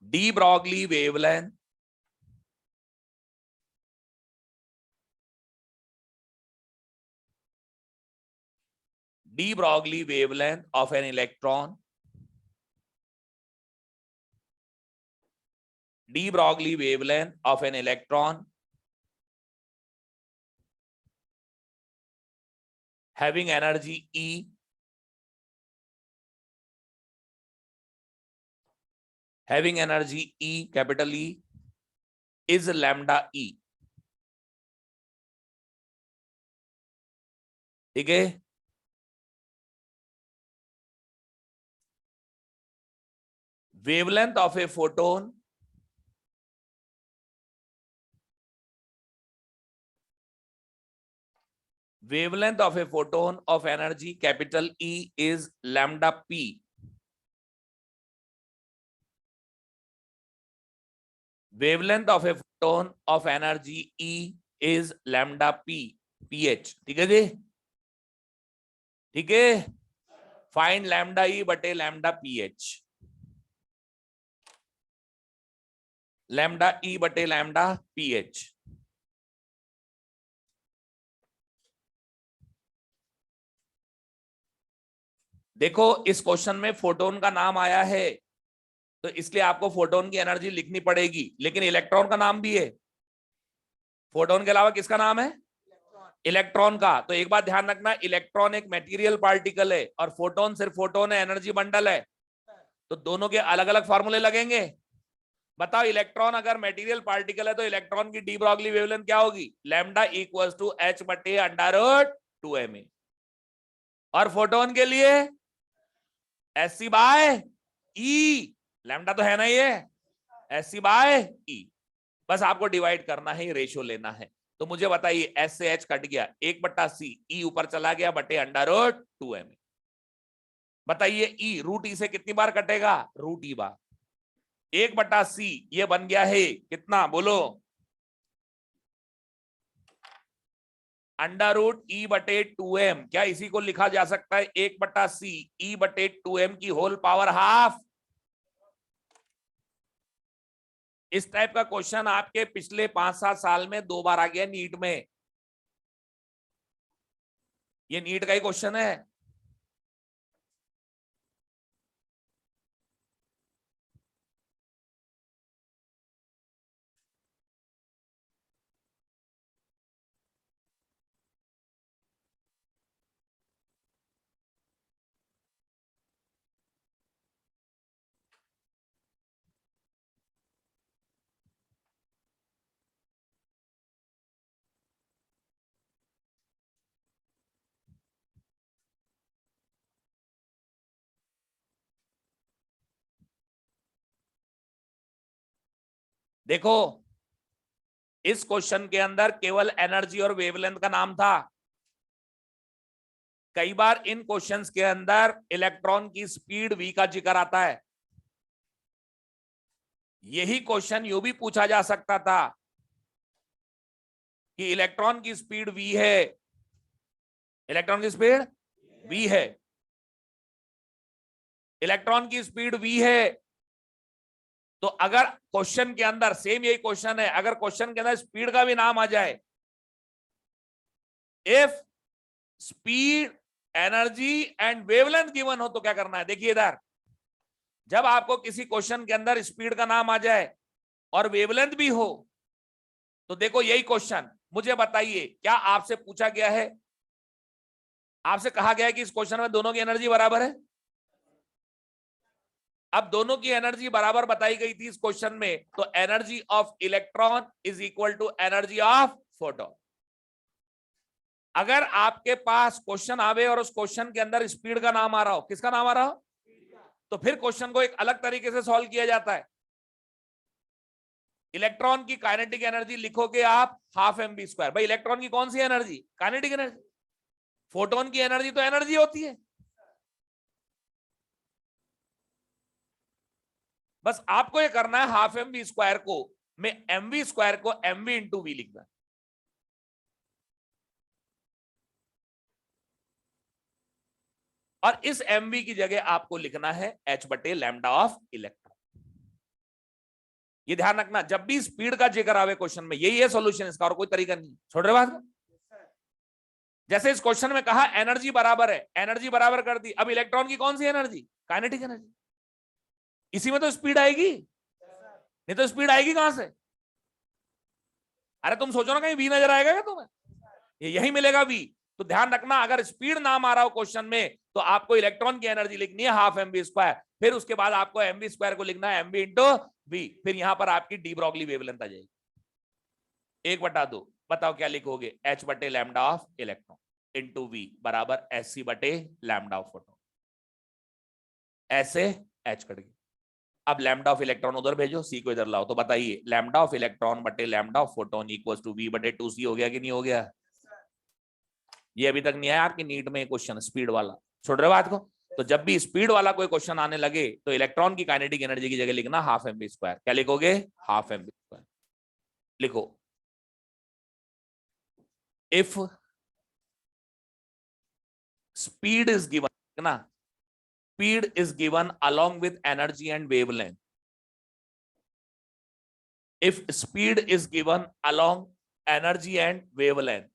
D Broglie wavelength of an electron, de Broglie wavelength of an electron having energy E, capital E, is lambda E. ठीक है? Wavelength of a photon of energy capital E is lambda P. Wavelength of a photon of energy E is lambda P, pH. ठीक है जी? ठीक है? Find lambda ई बटे lambda pH. Lambda ई बटे lambda pH. देखो इस क्वेश्चन में फोटोन का नाम आया है, तो इसलिए आपको फोटोन की एनर्जी लिखनी पड़ेगी, लेकिन इलेक्ट्रॉन का नाम भी है। फोटोन के अलावा किसका नाम है? इलेक्ट्रॉन का। तो एक बात ध्यान रखना, इलेक्ट्रॉन एक मटेरियल पार्टिकल है और फोटोन सिर्फ फोटोन है, एनर्जी बंडल है। तो दोनों के अलग अलग फॉर्मूले लगेंगे। बताओ, इलेक्ट्रॉन अगर मटेरियल पार्टिकल है तो इलेक्ट्रॉन की डी ब्रॉगली वेवलेंथ क्या होगी? लैम्डा इक्वल्स टू एच बटे अंडर 2m। और फोटोन के लिए एस सी बाय ई, लैम्डा तो है ना ये, एस सी बाय ई। बस आपको डिवाइड करना है, रेशियो लेना है। तो मुझे बताइए, एस से एच कट गया, 1/c, ई ऊपर चला गया बटे अंडर 2m। बताइए ई रूट ई से कितनी बार कटेगा? रूट ई बार। 1/c ये बन गया है कितना बोलो? अंडर रूट ई बटे 2m। क्या इसी को लिखा जा सकता है 1/c ई बटे 2m की होल पावर हाफ? इस टाइप का क्वेश्चन आपके पिछले 5-7 साल में 2 बार आ गया नीट में। ये नीट का ही क्वेश्चन है। देखो इस क्वेश्चन के अंदर केवल एनर्जी और वेवलेंथ का नाम था। कई बार इन क्वेश्चंस के अंदर इलेक्ट्रॉन की स्पीड v का जिक्र आता है। यही क्वेश्चन यूं भी पूछा जा सकता था कि इलेक्ट्रॉन की स्पीड v है, इलेक्ट्रॉन की स्पीड v है, इलेक्ट्रॉन की स्पीड v है। तो अगर क्वेश्चन के अंदर सेम यही क्वेश्चन है, अगर क्वेश्चन के अंदर स्पीड का भी नाम आ जाए, if speed energy and wavelength given हो, तो क्या करना है? देखिए इधर, जब आपको किसी क्वेश्चन के अंदर स्पीड का नाम आ जाए और वेवलेंथ भी हो, तो देखो यही क्वेश्चन, मुझे बताइए क्या आपसे पूछा गया है, आपसे कहा गया है कि इस क्वेश्चन में दोनों की एनर्जी बराबर है। अब दोनों की एनर्जी बराबर बताई गई थी इस क्वेश्चन में, तो energy of electron is equal to energy of photon. अगर आपके पास क्वेश्चन आवे और उस क्वेश्चन के अंदर स्पीड का नाम आ रहा हो, किसका नाम आ रहा हो, तो फिर क्वेश्चन को एक अलग तरीके से सॉल्व किया जाता है। इलेक्ट्रॉन की काइनेटिक एनर्जी लिखोगे आप हाफ एम बी स्क्वायर। भाई इलेक्ट्रॉन की कौन सी एनर्जी? Kinetic energy. फोटोन की एनर्जी तो एनर्जी होती है। बस आपको ये करना है हाफ एम बी स्क्वायर को में एम वी स्क्वायर को एम वी इंटू वी लिखना है। और इस एम वी की जगह आपको लिखना है एच बटे लैम्डा ऑफ इलेक्ट्रॉन। ये ध्यान रखना, जब भी स्पीड का जिक्र आवे क्वेश्चन में, यही है सॉल्यूशन इसका, और कोई तरीका नहीं। छोड़ रहे बात को? जैसे इस क्वेश्चन में कहा एनर्जी बराबर है, एनर्जी बराबर कर दी, अब इलेक्ट्रॉन की कौन सी एनर्जी? Kinetic energy. इसी में तो स्पीड आएगी, नहीं तो स्पीड आएगी कहां से? अरे तुम सोचो ना कहीं वी नजर आएगा क्या तुम्हें? ये यही मिलेगा वी। तो ध्यान रखना, अगर स्पीड नाम आ रहा हो क्वेश्चन में तो आपको इलेक्ट्रॉन की एनर्जी लिखनी है हाफ एम बी स्क्वायर, फिर उसके बाद आपको एम बी स्क्वायर को लिखना है एम बी इंटू वी, फिर यहां पर आपकी डी ब्रॉगली वेवलेंथ आ जाएगी 1/2। बताओ क्या लिखोगे? एच बटे lambda of electron into V बराबर एस सी बटे लैम्डा ऑफ फोटोन। ऐसे एच कट गई। अब लैम्डा ऑफ इलेक्ट्रॉन उधर भेजो, सी को इधर लाओ। तो बताइए लैम्डा ऑफ इलेक्ट्रॉन बटे lambda of photon equals to V बटे 2c हो गया कि नहीं हो गया? ये अभी तक नहीं आया आपकी नीट में क्वेश्चन स्पीड वाला। छोड़ रहे बात को? तो जब भी स्पीड वाला कोई क्वेश्चन आने लगे तो इलेक्ट्रॉन की काइनेटिक एनर्जी की जगह लिखना हाफ एम बी स्क्वायर। क्या लिखोगे? Half M B square. लिखो इफ स्पीड इज गिवन ना, speed is given along with energy and wavelength. If speed is given along energy and wavelength,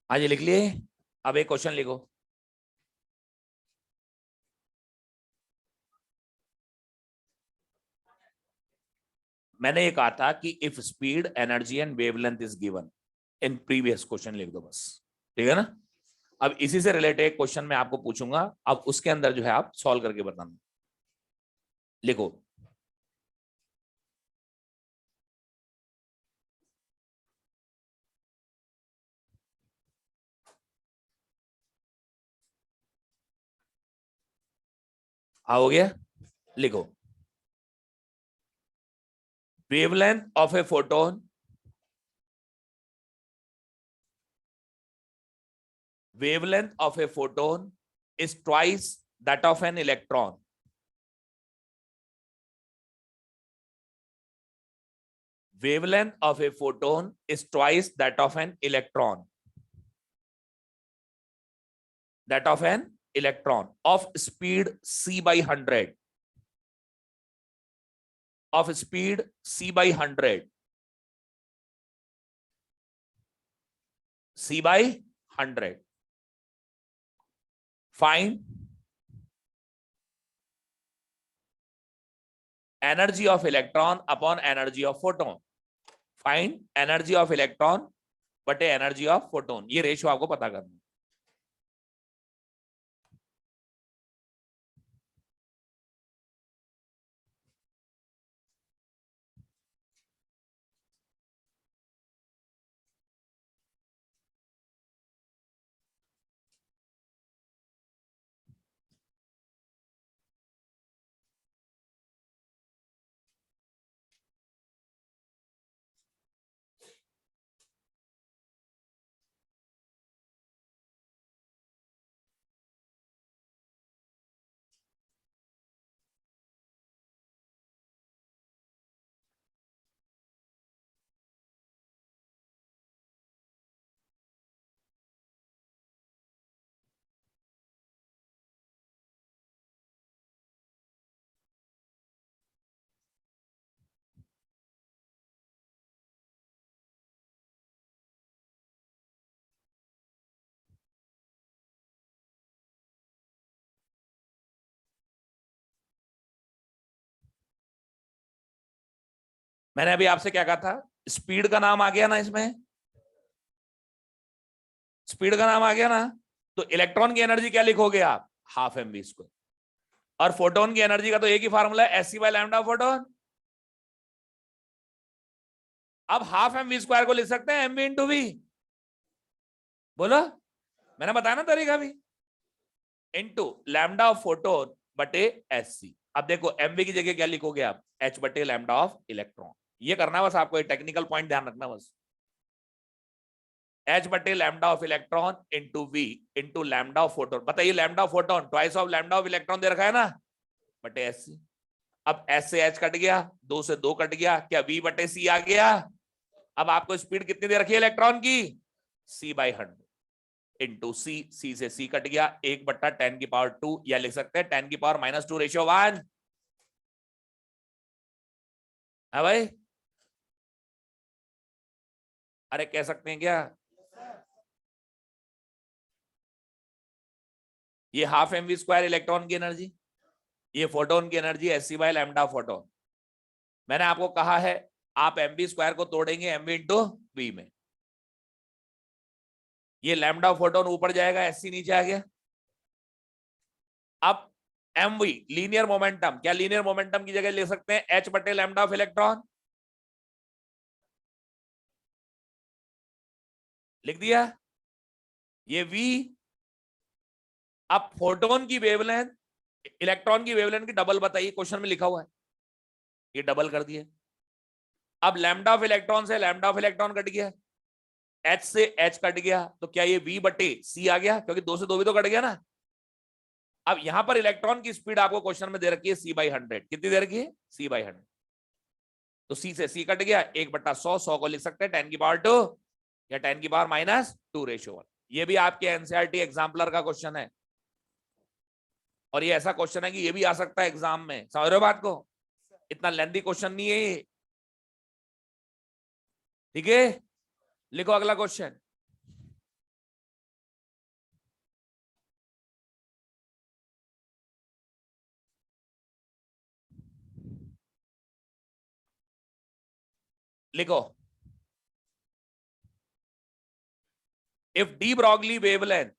हाँ जी लिख लिए। अब एक क्वेश्चन लिखो। मैंने ये कहा था कि if speed energy and wavelength is given in previous question लिख दो बस। ठीक है ना? अब इसी से रिलेटेड क्वेश्चन मैं आपको पूछूंगा, अब उसके अंदर जो है आप सॉल्व करके बताना। लिखो हाँ हो गया। लिखो wavelength of a photon wavelength of a photon is twice that of an electron. Wavelength of a photon is twice that of an electron. That of an electron of speed c by 100. Of speed c by 100. C by 100. Find energy of electron upon energy of photon. Find energy of electron बटे energy of photon. ये ratio आपको पता करना। मैंने अभी आपसे क्या कहा था, स्पीड का नाम आ गया ना इसमें, स्पीड का नाम आ गया ना, तो इलेक्ट्रॉन की एनर्जी क्या लिखोगे आप, हाफ एम वी स्क्वायर। और फोटोन की एनर्जी का तो एक ही फार्मूला है, S C by lambda photon. अब हाफ एम वी स्क्वायर को लिख सकते हैं एम वी इंटू वी। बोलो, मैंने बताया ना तरीका भी, इंटू लैम्डा ऑफ फोटोन बटे एस सी। अब देखो एमवी की जगह क्या लिखोगे आप, एच बटे लैम्डा ऑफ इलेक्ट्रॉन। ये करना बस आपको, एक टेक्निकल पॉइंट ध्यान रखना बस, एच बटे lambda of electron into V into lambda of photon. बताइए lambda of photon twice of lambda of electron दे रखा है ना, बटे एस सी। अब एस से एच कट गया, दो से दो कट गया, क्या वी बटे सी आ गया। अब आपको स्पीड कितनी दे रखी है इलेक्ट्रॉन की, सी बाई 100 इंटू सी, सी से सी कट गया, 1/10⁻², या लिख सकते हैं 10⁻⁻2/1 है भाई। अरे कह सकते हैं क्या, ये half M V square electron की एनर्जी, ये फोटोन की energy S C by lambda photon. मैंने आपको कहा है आप एम वी स्क्वायर को तोड़ेंगे एम वी इंटू वी में, ये लैम्डा फोटोन ऊपर जाएगा, एस सी नीचे आ गया। अब एम वी लीनियर मोमेंटम, क्या लीनियर मोमेंटम की जगह ले सकते हैं एच बटे लैम्डा ऑफ इलेक्ट्रॉन, लिख दिया ये वी। अब फोटोन की वेवलेंथ इलेक्ट्रॉन की वेवलेंथ की डबल बताइए, क्वेश्चन में लिखा हुआ है, ये डबल कर दिए। अब लैम्डा ऑफ इलेक्ट्रॉन से लैम्डा ऑफ इलेक्ट्रॉन कट गया, एच से एच कट गया, तो क्या ये वी बटे सी आ गया, क्योंकि दो से दो भी तो कट गया ना। अब यहां पर इलेक्ट्रॉन की स्पीड आपको क्वेश्चन में दे रखी है सी बाई 100, कितनी दे रखी है, सी बाई 100। तो सी से सी कट गया, 1/100, 100 को लिख सकते हैं 10⁻², या 10⁻⁻2/1। ये भी आपके एनसीईआरटी एग्जाम्पलर का क्वेश्चन है, और ये ऐसा क्वेश्चन है कि ये भी आ सकता है एग्जाम में, समझ रहे हो बात को, इतना लेंथी क्वेश्चन नहीं है ये। ठीक है, लिखो अगला क्वेश्चन। लिखो, इफ डी ब्रॉगली वेवलेंथ,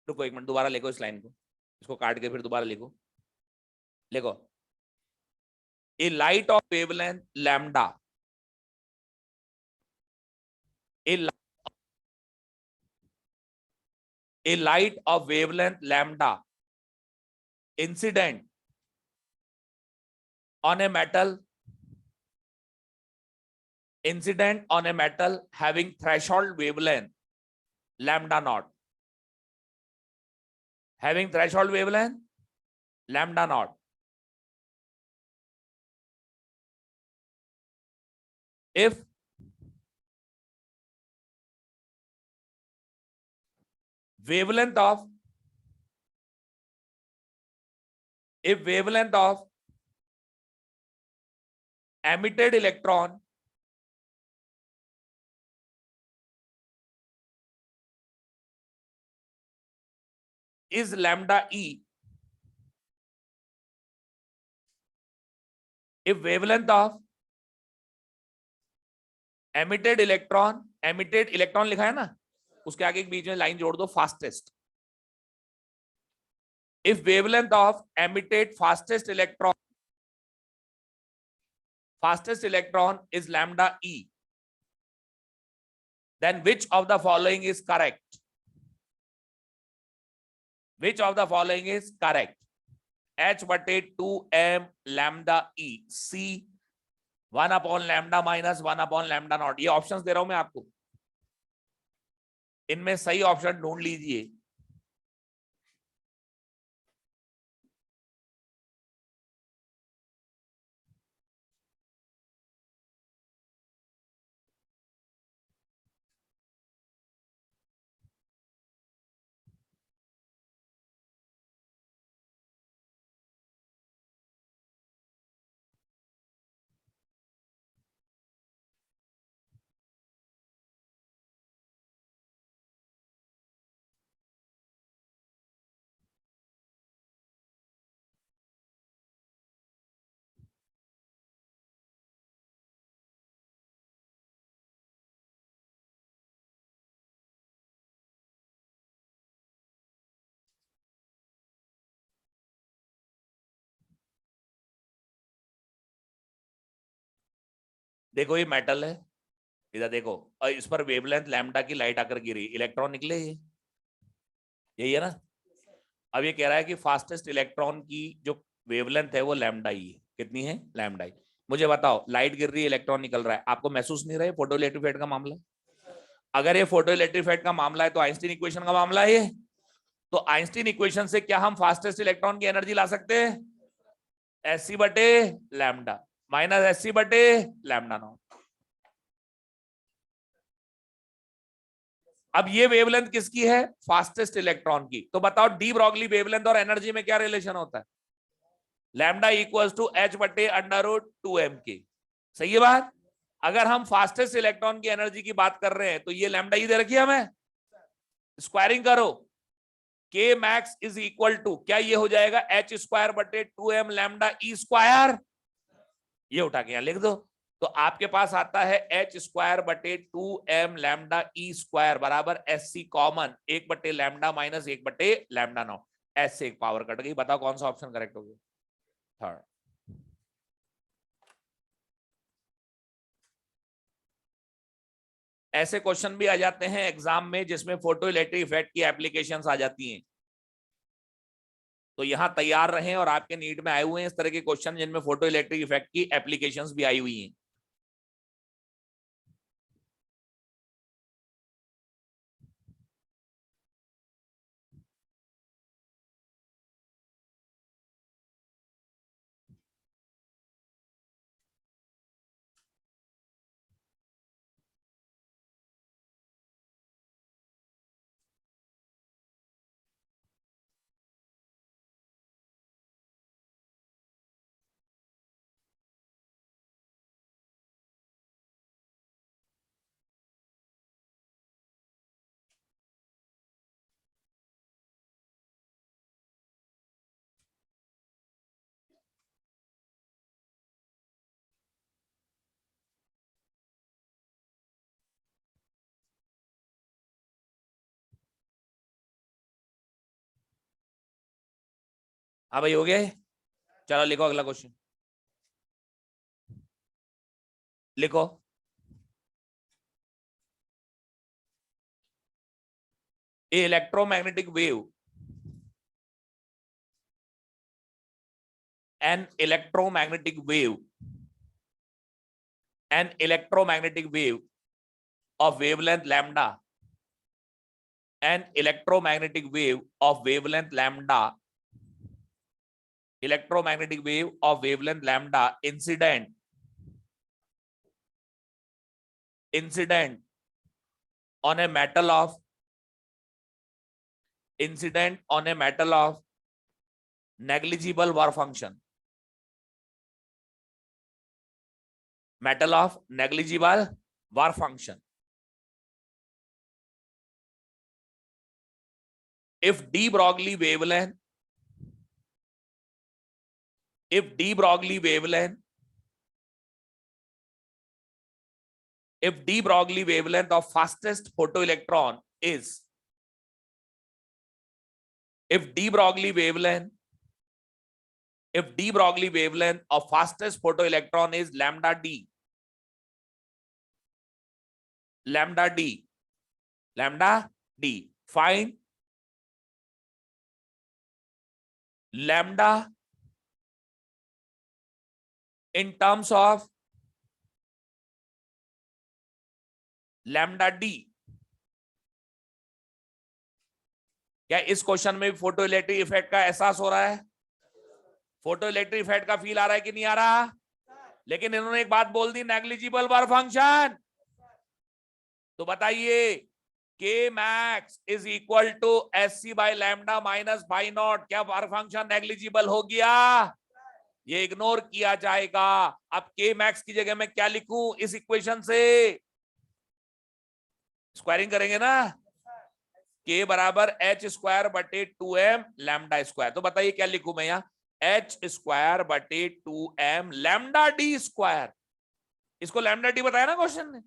रुको एक मिनट, दोबारा लिखो इस लाइन को, इसको काट के फिर दोबारा लिखो। लिखो, a light of wavelength lambda, a a light of wavelength lambda incident on a metal, incident on a metal having threshold wavelength lambda naught, having threshold wavelength lambda naught, if wavelength of, if wavelength of emitted electron is lambda e, if wavelength of emitted electron, emitted electron लिखा है ना, उसके आगे एक बीच में line जोड़ दो fastest, if wavelength of emitted fastest electron is lambda e, then which of the following is correct, which of the following is correct, h बटे 2m लैम्डा e, c 1/λ माइनस 1/λ नॉट। ये ऑप्शंस दे रहा हूं मैं आपको, इनमें सही ऑप्शन ढूंढ लीजिए। देखो ये मेटल है, इधर देखो, और इस पर वेवलेंथ लैम्डा की लाइट आकर गिरी, इलेक्ट्रॉन निकले, ये यही है ना। अब ये कह रहा है कि फास्टेस्ट इलेक्ट्रॉन की जो वेवलेंथ है वो लैम्डा ही है। कितनी है? लैम्डा ही। मुझे बताओ, लाइट गिर रही है, इलेक्ट्रॉन निकल रहा है, आपको महसूस नहीं रहा है फोटो इलेक्ट्रिक इफेक्ट का मामला? अगर ये फोटो इलेक्ट्रिक इफेक्ट का मामला है तो आइंस्टीन इक्वेशन का मामला है ये। तो आइंस्टीन इक्वेशन से क्या हम फास्टेस्ट इलेक्ट्रॉन की एनर्जी ला सकते हैं? एस सी बटे लैम्डा माइनस एस सी बटे लैम्डा नॉट। अब ये वेवलेंथ किसकी है? फास्टेस्ट इलेक्ट्रॉन की। तो बताओ डी ब्रॉगली वेवलेंथ और एनर्जी में क्या रिलेशन होता है? लैम्डा इक्वल्स टू एच बटे अंडर रूट 2m के। सही है बात? अगर हम फास्टेस्ट इलेक्ट्रॉन की एनर्जी की बात कर रहे हैं तो ये लैम्डा ही दे रखी है हमें, स्क्वायरिंग करो, के मैक्स इज इक्वल टू क्या ये हो जाएगा? एच स्क्वायर बटे 2m लैम्डा ई स्क्वायर। ये उठा के यहां लिख दो, तो आपके पास आता है एच स्क्वायर बटे 2m लैम्डा ई स्क्वायर बराबर एस सी कॉमन 1 बटे लैम्डा माइनस 1 बटे लैम्डा नॉट। एस से एक पावर कट गई। बताओ कौन सा ऑप्शन करेक्ट हो गया? थर्ड। ऐसे क्वेश्चन भी आ जाते हैं एग्जाम में जिसमें फोटो इलेक्ट्रिक इफेक्ट की एप्लीकेशंस आ जाती हैं, तो यहां तैयार रहें। और आपके नीट में आए हुए हैं इस तरह के क्वेश्चन जिनमें फोटो इलेक्ट्रिक इफेक्ट की एप्लीकेशंस भी आई हुई हैं। हाँ भाई, हो गया है? चलो लिखो अगला क्वेश्चन। लिखो, electromagnetic wave, an electromagnetic wave, an electromagnetic wave of wavelength lambda, an electromagnetic wave of wavelength lambda, electromagnetic wave of wavelength lambda incident on a metal of incident on a metal of negligible war function, metal of negligible war function, if de Broglie wavelength, if de Broglie wavelength, if de Broglie wavelength of fastest photoelectron is, if de Broglie wavelength, if de Broglie wavelength of fastest photoelectron is lambda d, lambda d, lambda d, find lambda in terms of lambda d। क्या इस question में photo electric effect का एहसास हो रहा है? Photo electric effect का feel आ रहा है कि नहीं आ रहा? लेकिन इन्होंने एक बात बोल दी, नेग्लिजिबल वर्क फंक्शन। तो बताइए, K max is equal to S C by lambda minus by naught, क्या वर्क फंक्शन नेग्लिजिबल हो गया? ये इग्नोर किया जाएगा। अब के मैक्स की जगह मैं क्या लिखूं इस इक्वेशन से? स्क्वायरिंग करेंगे ना, के बराबर एच स्क्वायर बटे 2m लैम्डा स्क्वायर। तो बताइए क्या लिखूं मैं यहाँ? एच स्क्वायर बटे 2m लैम्डा डी स्क्वायर। इसको लैम्डा डी बताया ना क्वेश्चन ने,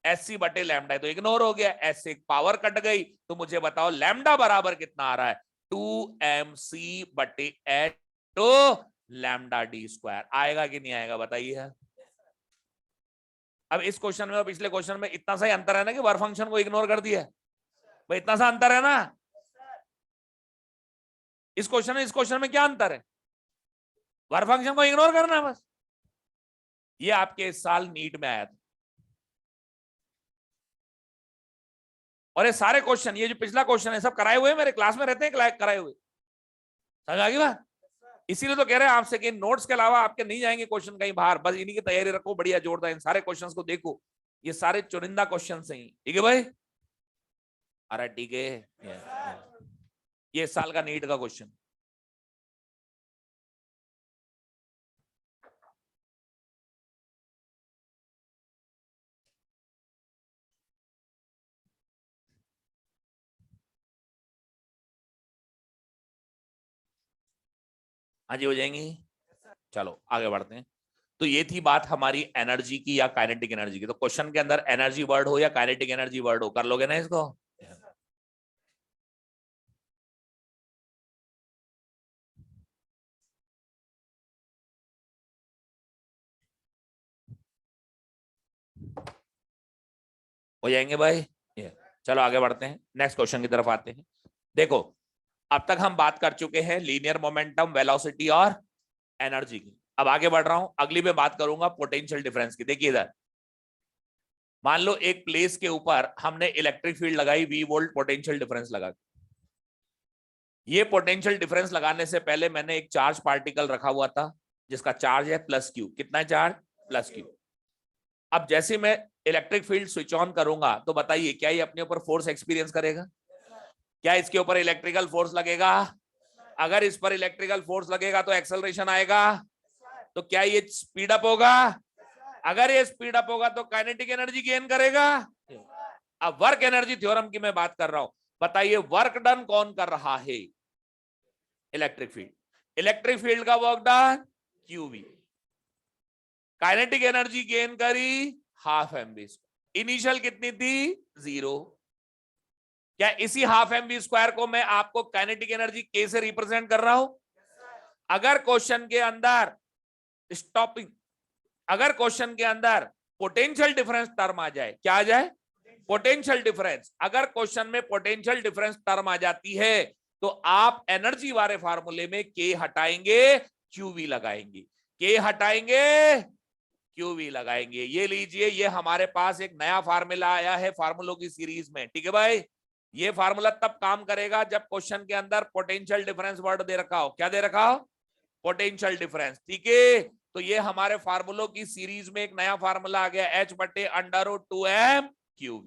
एस सी बटे लैम्डा, तो इग्नोर हो गया, एस से पावर कट गई। तो मुझे बताओ लैम्डा बराबर कितना आ रहा है? 2mc बटे एच। तो लैम्डा डी स्क्वायर। आएगा कि नहीं आएगा बताइए। अब इस क्वेश्चन में और पिछले क्वेश्चन में इतना सा ही अंतर है ना कि वर्क फंक्शन को इग्नोर कर दिया भाई, इतना सा अंतर है ना। इस क्वेश्चन में क्या अंतर है? वर्क फंक्शन को इग्नोर करना है बस। ये आपके इस साल नीट में आया था। और ये सारे क्वेश्चन, ये जो पिछला क्वेश्चन है सब कराए हुए मेरे क्लास में रहते हैं, कराए हुए। समझ आ गई बात? इसीलिए तो कह रहे हैं आपसे कि नोट्स के अलावा आपके नहीं जाएंगे क्वेश्चन कहीं बाहर, बस इन्हीं की तैयारी रखो बढ़िया जोरदार, इन सारे क्वेश्चंस को देखो, ये सारे चुनिंदा क्वेश्चन हैं। ठीक है भाई? अरे ठीक है, ये साल का नीट का क्वेश्चन। हाँ जी हो जाएंगी। चलो आगे बढ़ते हैं। तो ये थी बात हमारी एनर्जी की या काइनेटिक एनर्जी की। तो क्वेश्चन के अंदर एनर्जी वर्ड हो या काइनेटिक एनर्जी वर्ड हो, कर लोगे ना इसको? हो जाएंगे भाई। चलो आगे बढ़ते हैं, नेक्स्ट क्वेश्चन की तरफ आते हैं। देखो अब तक हम बात कर चुके हैं लीनियर मोमेंटम, वेलोसिटी और एनर्जी की। अब आगे बढ़ रहा हूं, अगली में बात करूंगा पोटेंशियल डिफरेंस की। देखिए इधर मान लो एक प्लेस के ऊपर हमने इलेक्ट्रिक फील्ड लगाई V वोल्ट पोटेंशियल डिफरेंस लगा। ये पोटेंशियल डिफरेंस लगाने से पहले मैंने एक चार्ज पार्टिकल रखा हुआ था जिसका चार्ज है +Q। कितना है चार्ज? +Q। अब जैसे मैं इलेक्ट्रिक फील्ड स्विच ऑन करूंगा तो बताइए क्या ये अपने ऊपर फोर्स एक्सपीरियंस करेगा? क्या इसके ऊपर इलेक्ट्रिकल फोर्स लगेगा? अगर इस पर इलेक्ट्रिकल फोर्स लगेगा तो एक्सेलरेशन आएगा। तो क्या ये स्पीड अप होगा? अगर ये स्पीड अप होगा तो काइनेटिक एनर्जी गेन करेगा। अब वर्क एनर्जी थ्योरम की मैं बात कर रहा हूं, बताइए वर्क डन कौन कर रहा है? Electric field. इलेक्ट्रिक फील्ड का work done QV। Kinetic energy gain करी ½ mv²। इनिशियल कितनी थी? 0। क्या इसी ½ mv² को मैं आपको काइनेटिक एनर्जी K से रिप्रेजेंट कर रहा हूं? अगर क्वेश्चन के अंदर स्टॉपिंग, अगर क्वेश्चन के अंदर पोटेंशियल डिफरेंस टर्म आ जाए, क्या आ जाए? Potential difference. अगर क्वेश्चन में पोटेंशियल डिफरेंस टर्म आ जाती है तो आप एनर्जी वाले फार्मूले में K हटाएंगे, QV लगाएंगे। K हटाएंगे, QV लगाएंगे। ये लीजिए, ये हमारे पास एक नया फार्मूला आया है फार्मूलों की सीरीज में। ठीक है भाई? ये फार्मूला तब काम करेगा जब क्वेश्चन के अंदर पोटेंशियल डिफरेंस वर्ड दे रखा हो। क्या दे रखा हो? Potential difference. ठीक है? तो ये हमारे फार्मूलों की सीरीज में एक नया फार्मूला आ गया, H/√2m QV।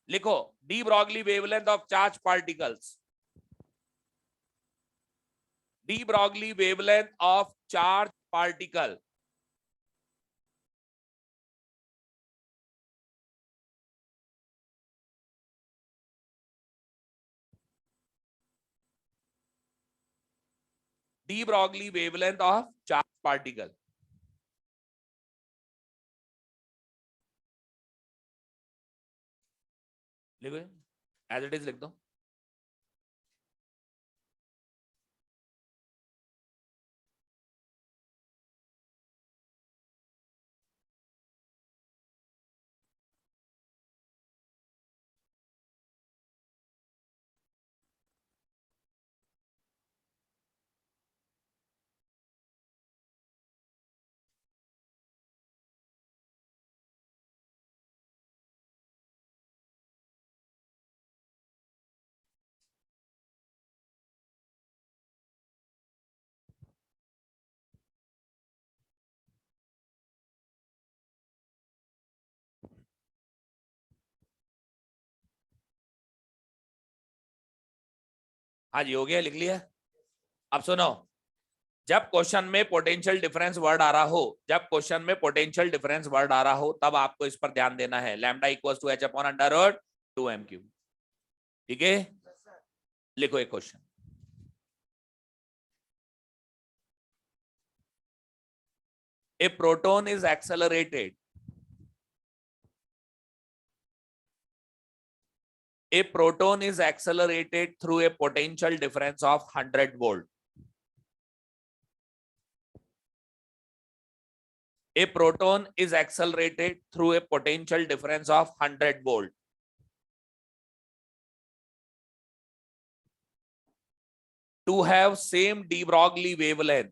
लिखो D Broglie wavelength of charge particles. D Broglie wavelength of charge particle. D Broglie wavelength of charge particle. लिखो एज इट इज लिख दो। हाँ जी हो गया, लिख लिया। अब सुनो, जब क्वेश्चन में पोटेंशियल डिफरेंस वर्ड आ रहा हो, जब क्वेश्चन में पोटेंशियल डिफरेंस वर्ड आ रहा हो तब आपको इस पर ध्यान देना है। Lambda equals to H/√2m³। ठीक है? लिखो एक question. A proton is accelerated, a proton is accelerated through a potential difference of 100 volt. A proton is accelerated through a potential difference of 100 volt. To have same de Broglie wavelength,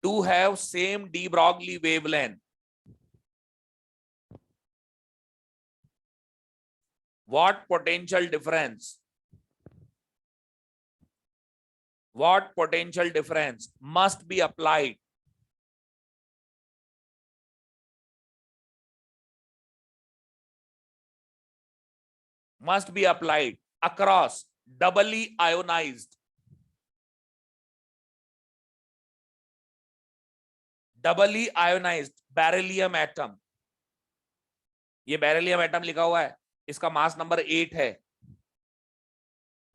to have same de Broglie wavelength, what potential difference must be applied across doubly ionized beryllium atom. ये beryllium atom लिखा हुआ है, इसका mass number 8 है.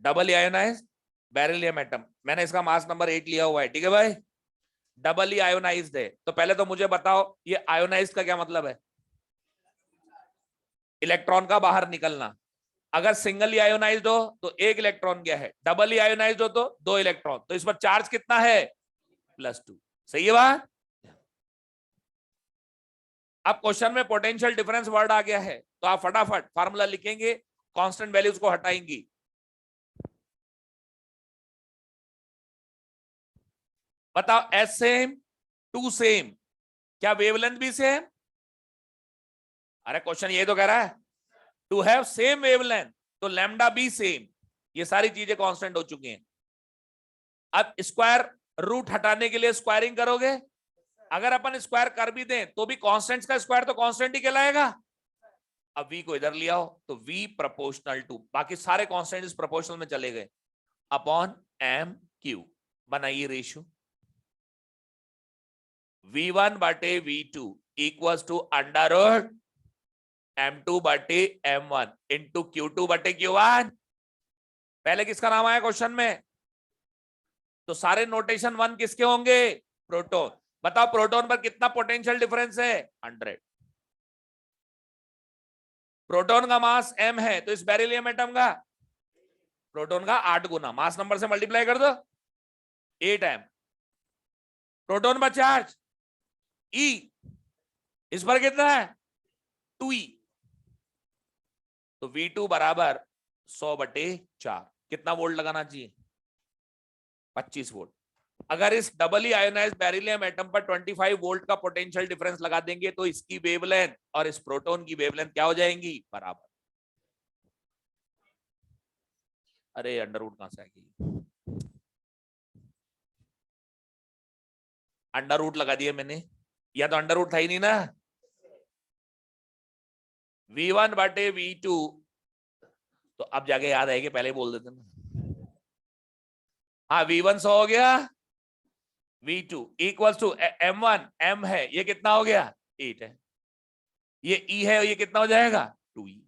Double ionised beryllium atom, मैंने इसका mass number 8 लिया हुआ है. ठीक है भाई, डबल आयोनाइज्ड है. तो पहले तो मुझे बताओ ये आयोनाइज्ड का क्या मतलब है? इलेक्ट्रॉन का बाहर निकलना. अगर सिंगल आयोनाइज्ड हो तो एक इलेक्ट्रॉन क्या है, डबल आयोनाइज्ड हो तो 2 इलेक्ट्रॉन. तो इस पर चार्ज कितना है? +2. सही है बात. अब क्वेश्चन में पोटेंशियल डिफरेंस वर्ड आ गया है, तो आप फटाफट फार्मूला लिखेंगे, कांस्टेंट वैल्यूज को हटाएंगी. बताओ एस सेम, टू सेम, क्या वेवलेंथ भी सेम? अरे क्वेश्चन ये तो कह रहा है टू हैव सेम वेवलेंथ, तो लैम्डा भी सेम. ये सारी चीजें कांस्टेंट हो चुकी हैं. अब स्क्वायर रूट हटाने के लिए स्क्वायरिंग करोगे. अगर अपन स्क्वायर कर भी दें तो भी कांस्टेंट्स का स्क्वायर तो कांस्टेंट ही कहलाएगा. अब v को इधर लिया हो तो v प्रोपोर्शनल टू, बाकी सारे कांस्टेंट्स प्रोपोर्शनल में चले गए, अपॉन एम क्यू. बनाइए रेशियो. v1 बटे v2 equals to under root m2 बटे m1 इंटू q2 बटे q1. पहले किसका नाम आया क्वेश्चन में? तो सारे नोटेशन 1 किसके होंगे? प्रोटॉन. बताओ प्रोटॉन पर कितना पोटेंशियल डिफरेंस है? 100. प्रोटॉन का मास m है, तो इस बेरिलियम एटम का प्रोटॉन का 8 गुना, मास नंबर से मल्टीप्लाई कर दो, 8m. प्रोटॉन पर चार्ज E, इस पर कितना है? 2e. तो V2 बराबर 100 बटे 4. कितना वोल्ट लगाना चाहिए? 25 वोल्ट. अगर इस डबली आयोनाइज्ड बेरिलियम एटम पर 25 वोल्ट का पोटेंशियल डिफरेंस लगा देंगे तो इसकी वेवलेंथ और इस प्रोटॉन की वेवलेंथ क्या हो जाएंगी? बराबर. अरे अंडर रूट कहां से आएगी? अंडर रूट लगा दिया मैंने, या तो अंडर रूट था ही नहीं ना. V1 बटे V2, तो अब जाके याद आएगी, पहले बोल देते ना. हाँ, V1 100 हो गया, V2 equals to M1, M है, ये कितना हो गया? 8 है. ये E है, ये कितना हो जाएगा? 2E.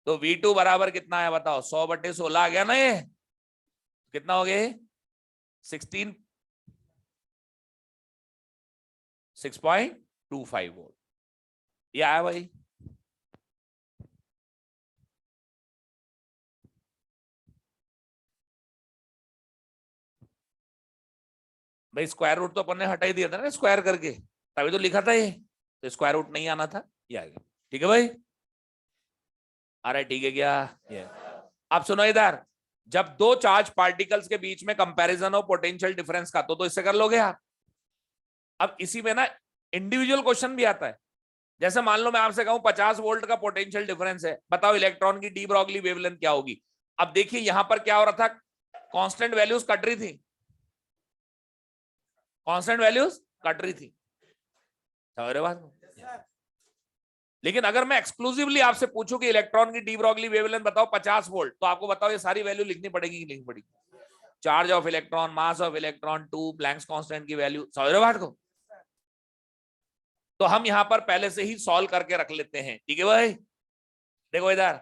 तो V2 बराबर कितना है बताओ? 100 बटे 16 आ गया ना. ये कितना हो गया? 16 6.25 वोल्ट. ये आया भाई. भाई स्क्वायर रूट तो अपन ने हटा ही दिया था ना स्क्वायर करके, तभी तो लिखा था ये. तो स्क्वायर रूट नहीं आना था, ये आ गया. ठीक है भाई. अरे ठीक है क्या? ये अब सुनो इधर, जब दो चार्ज पार्टिकल्स के बीच में कंपैरिजन हो पोटेंशियल डिफरेंस का, तो इससे कर लोगे आप. अब इसी में ना इंडिविजुअल क्वेश्चन भी आता है. जैसे मान लो मैं आपसे कहूं 50 वोल्ट का पोटेंशियल डिफरेंस है, बताओ इलेक्ट्रॉन की डी ब्रॉगली वेवलेंथ क्या होगी? अब देखिए यहां पर क्या हो रहा था, कांस्टेंट वैल्यूज कट रही थी, कांस्टेंट वैल्यूज कट रही थी. समझ रहे बात? लेकिन अगर मैं एक्सक्लूसिवली आपसे पूछूं कि इलेक्ट्रॉन की डी ब्रॉगली वेवलेंथ बताओ 50 वोल्ट, तो आपको बताओ ये सारी वैल्यू लिखनी पड़ेगी कि लिखनी पड़ेगी? Charge of electron, mass of electron, 2 Planck's constant की वैल्यू. समझ रहे बात को? तो हम यहां पर पहले से ही सॉल्व करके रख लेते हैं. ठीक है भाई, देखो इधर,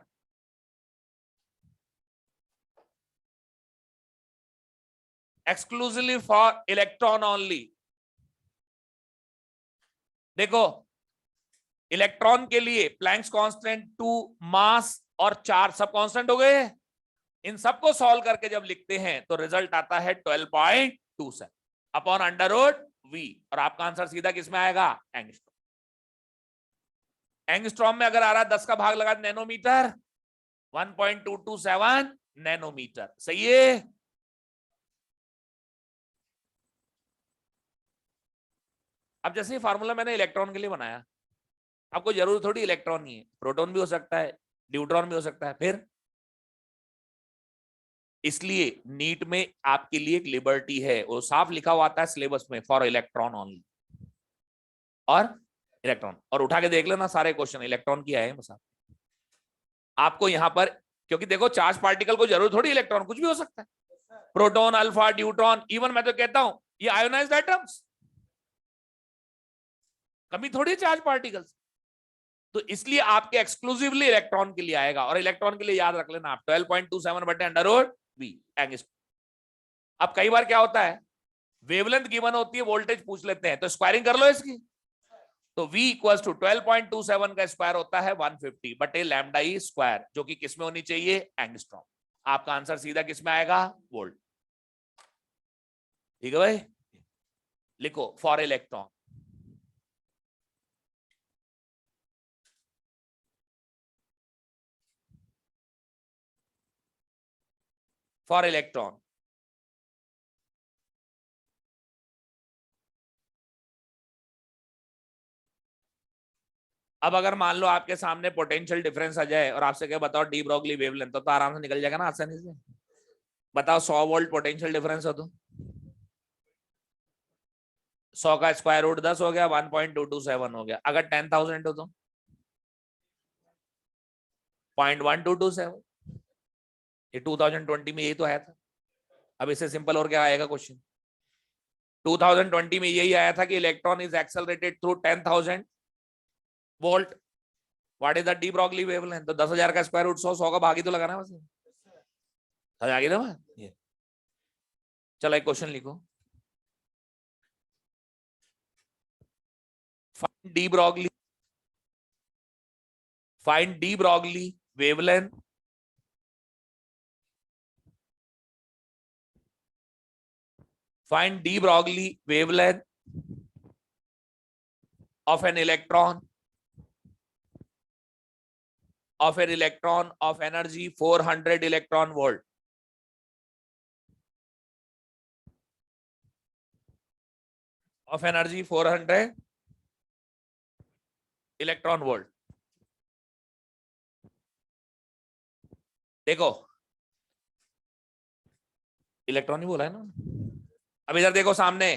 एक्सक्लूसिवली फॉर इलेक्ट्रॉन ओनली. देखो इलेक्ट्रॉन के लिए प्लैंक्स कांस्टेंट, 2, मास और चार्ज सब कांस्टेंट हो गए. इन सबको सॉल्व करके जब लिखते हैं तो रिजल्ट आता है 12.27 अपॉन अंडर रूट वी, और आपका आंसर सीधा किसमें आएगा? एंगस्ट्रॉम। एंगस्ट्रॉम में अगर आ रहा है 10 का भाग लगा नैनोमीटर, 1.227 नैनोमीटर। सही है। अब जैसे फार्मूला मैंने इलेक्ट्रॉन के लिए बनाया, आपको जरूर थोड़ी इलेक्ट्रॉन ही है, प्रोटॉन भी हो सकता है, न्यूट्रॉन भी हो सकता है। फिर इसलिए नीट में आपके लिए एक लिबर्टी है, वो साफ लिखा हुआ आता है सिलेबस में, फॉर इलेक्ट्रॉन ओनली और इलेक्ट्रॉन। और उठा के देख लेना सारे क्वेश्चन इलेक्ट्रॉन की आए हैं बस। आपको यहां पर, क्योंकि देखो चार्ज पार्टिकल को जरूर थोड़ी इलेक्ट्रॉन, कुछ भी हो सकता है, प्रोटॉन, अल्फा, न्यूट्रॉन, इवन मैं तो कहता हूं ये आयोनाइज्ड एटम्स, कमी थोड़ी चार्ज पार्टिकल्स। तो इसलिए आपके एक्सक्लूसिवली इलेक्ट्रॉन के लिए आएगा, और इलेक्ट्रॉन के लिए याद रख लेना आप 12.27 बटे अंडर रूट वी एंगस्ट्रॉम। अब कई बार क्या होता है, वेवलेंथ गिवन होती है, वोल्टेज पूछ लेते हैं, तो स्क्वायरिंग कर लो इसकी। तो V इक्वल्स टू 12.27 का स्क्वायर होता है 150 बटे लैम्डा ई स्क्वायर, जो कि किसमें होनी चाहिए? एंगस्ट्रॉम। आपका आंसर सीधा किसमें आएगा? वोल्ट। ठीक है भाई, लिखो फॉर इलेक्ट्रॉन। फॉर इलेक्ट्रॉन अब अगर मान लो आपके सामने पोटेंशियल डिफरेंस आ जाए और आपसे क्या बताओ डी ब्रोगली वेवलेंथ, तो आराम से निकल जाएगा ना आसानी से। बताओ 100 वोल्ट पोटेंशियल डिफरेंस हो तो 100 का स्क्वायर रूट 10 हो गया, 1.227 हो गया। अगर 10,000 हो तो 0.1227। ये 2020 में यही तो आया था। अब इससे सिंपल और क्या आएगा क्वेश्चन? 2020 में यही आया था कि electron is accelerated through 10,000 volt, what is the de Broglie wavelength? तो 10,000 का स्क्वायर रूट 100, 100 का भाग ही तो लगाना बस, समझ आ गई ना बात? ये चलो एक क्वेश्चन लिखो, find de Broglie, find de Broglie wavelength find d Broglie wavelength of an electron of energy 400 electron volt, of energy 400 electron volt। देखो इलेक्ट्रॉन ही बोला है ना। अब इधर देखो सामने,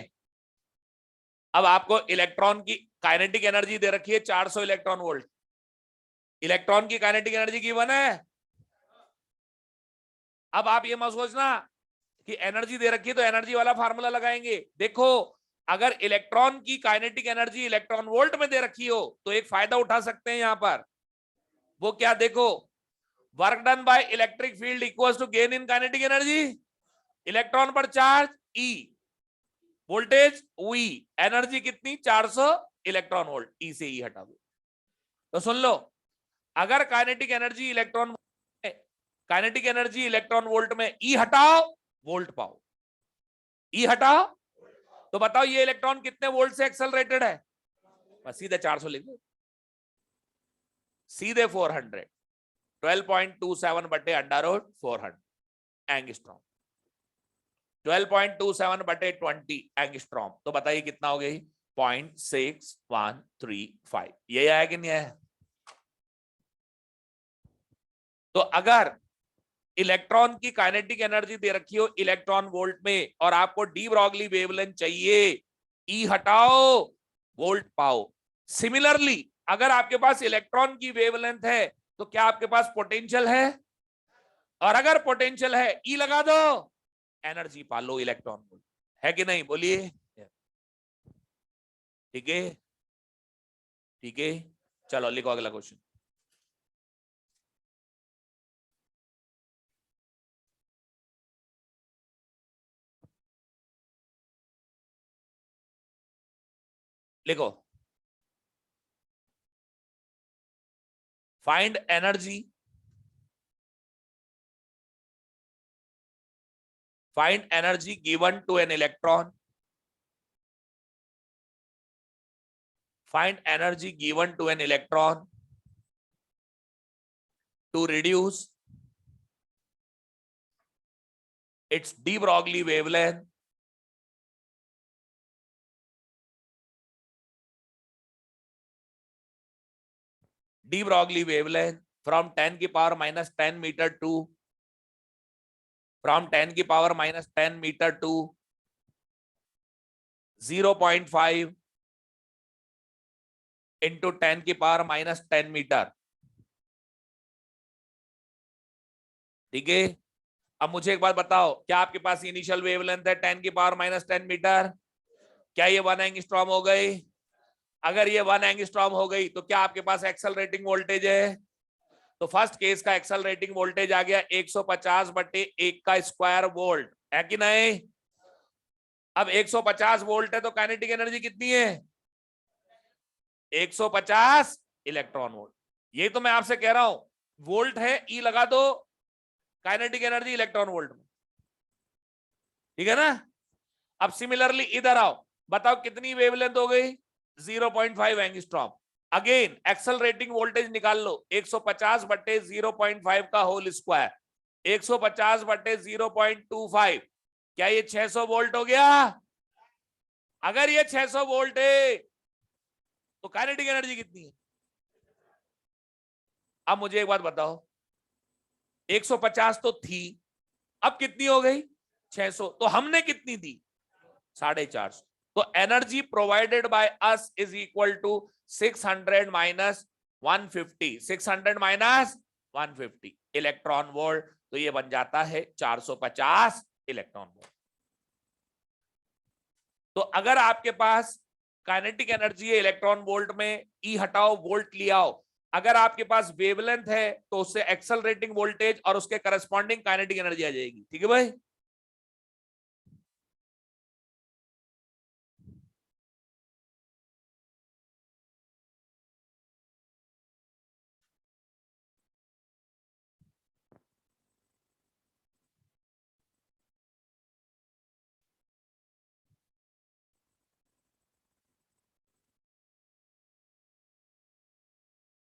अब आपको इलेक्ट्रॉन की काइनेटिक एनर्जी दे रखी है 400 इलेक्ट्रॉन वोल्ट। इलेक्ट्रॉन की काइनेटिक एनर्जी की वन है। अब आप ये मत सोचना कि एनर्जी दे रखी है तो एनर्जी वाला फार्मूला लगाएंगे। देखो अगर इलेक्ट्रॉन की काइनेटिक एनर्जी इलेक्ट्रॉन वोल्ट में दे रखी हो तो एक फायदा उठा सकते हैं यहां पर। वो क्या? देखो work done by electric field equals to gain in kinetic energy, electron पर charge E, voltage V, energy कितनी? 400 इलेक्ट्रॉन वोल्ट। ई से ई हटा दो। तो सुन लो, अगर काइनेटिक एनर्जी इलेक्ट्रॉन वोल्ट में ई हटाओ वोल्ट पाओ, ई हटाओ तो बताओ ये इलेक्ट्रॉन कितने वोल्ट से एक्सेलरेटेड है? बस सीधे 400 लिख दो, सीधे 400, 12.27 बटे अंडर रूट 400 एंगस्ट्रॉम, 12.27 बटे 20 एंगस्ट्रॉम। तो बताइए कितना हो गई? 0.6135। यही आया कि नहीं आया? तो अगर इलेक्ट्रॉन की काइनेटिक एनर्जी दे रखी हो इलेक्ट्रॉन वोल्ट में और आपको डी ब्रोगली वेवलेंथ चाहिए, ई हटाओ वोल्ट पाओ। सिमिलरली अगर आपके पास इलेक्ट्रॉन की वेवलेंथ है तो क्या आपके पास पोटेंशियल है? और अगर पोटेंशियल है ई लगा दो, एनर्जी पा लो इलेक्ट्रॉन वोल्ट। है कि नहीं? बोलिए। ठीक है, ठीक है, चलो लिखो अगला क्वेश्चन। लिखो find energy find energy given to an electron, find energy given to an electron to reduce its de Broglie wavelength from 10 की power minus 10 metre to from 10 की power minus 10 metre to 0.5 into 10 की power minus 10 metre. ठीक है, अब मुझे एक बात बताओ, क्या आपके पास इनिशियल वेवलेंथ है 10 की पावर माइनस 10 मीटर? क्या ये 1 एंगस्ट्रॉम हो गई? अगर ये 1 एंगस्ट्रॉम हो गई तो क्या आपके पास एक्सेलरेटिंग वोल्टेज है? तो फर्स्ट केस का एक्सेलरेटिंग वोल्टेज आ गया 150 बटे 1 का स्क्वायर वोल्ट, है कि नहीं? अब 150 वोल्ट है तो काइनेटिक एनर्जी कितनी है? 150 इलेक्ट्रॉन वोल्ट। ये तो मैं आपसे कह रहा हूं, वोल्ट है, ई लगा दो, काइनेटिक एनर्जी इलेक्ट्रॉन वोल्ट में। ठीक है ना? अब सिमिलरली इधर आओ, बताओ कितनी वेवलेंथ हो गई? 0.5 एंगस्ट्रॉम। अगेन एक्सेलरेटिंग वोल्टेज निकाल लो, 150 बटे 0.5 का होल स्क्वायर, 150 बटे 0.25, क्या ये 600 वोल्ट हो गया? अगर ये 600 वोल्ट है तो काइनेटिक एनर्जी कितनी है? अब मुझे एक बात बताओ, 150 तो थी, अब कितनी हो गई? 600। तो हमने कितनी दी? 450। तो energy provided by us is equal to 600 minus 150, 600 minus 150 electron volt. तो ये बन जाता है 450 इलेक्ट्रॉन वोल्ट। तो अगर आपके पास काइनेटिक एनर्जी है इलेक्ट्रॉन वोल्ट में, ई हटाओ वोल्ट ले आओ, अगर आपके पास वेवलेंथ है तो उससे एक्सेलरेटिंग वोल्टेज और उसके करस्पॉन्डिंग काइनेटिक एनर्जी आ जाएगी। ठीक है भाई?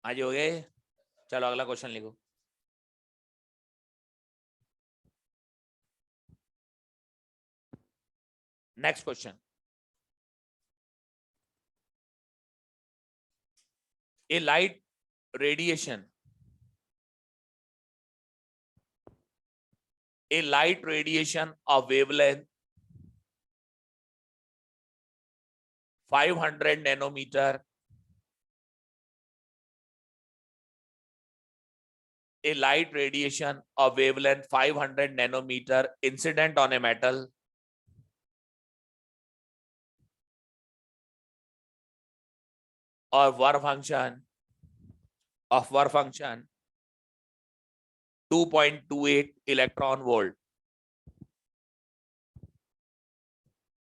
आज हो गए? चलो अगला क्वेश्चन लिखो। Next question, A light radiation, a light radiation of wavelength 500 nanometer, a light radiation of wavelength 500 nanometer incident on a metal or work function 2.28 electron volt,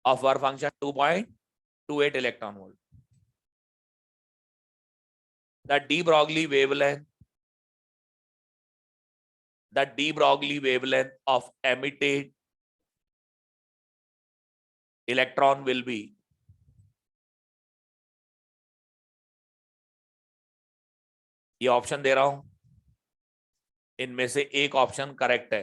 of work function 2.28 electron volt. The de Broglie wavelength of emitted electron will be, ये option दे रहा हूं, इनमें से एक option correct है।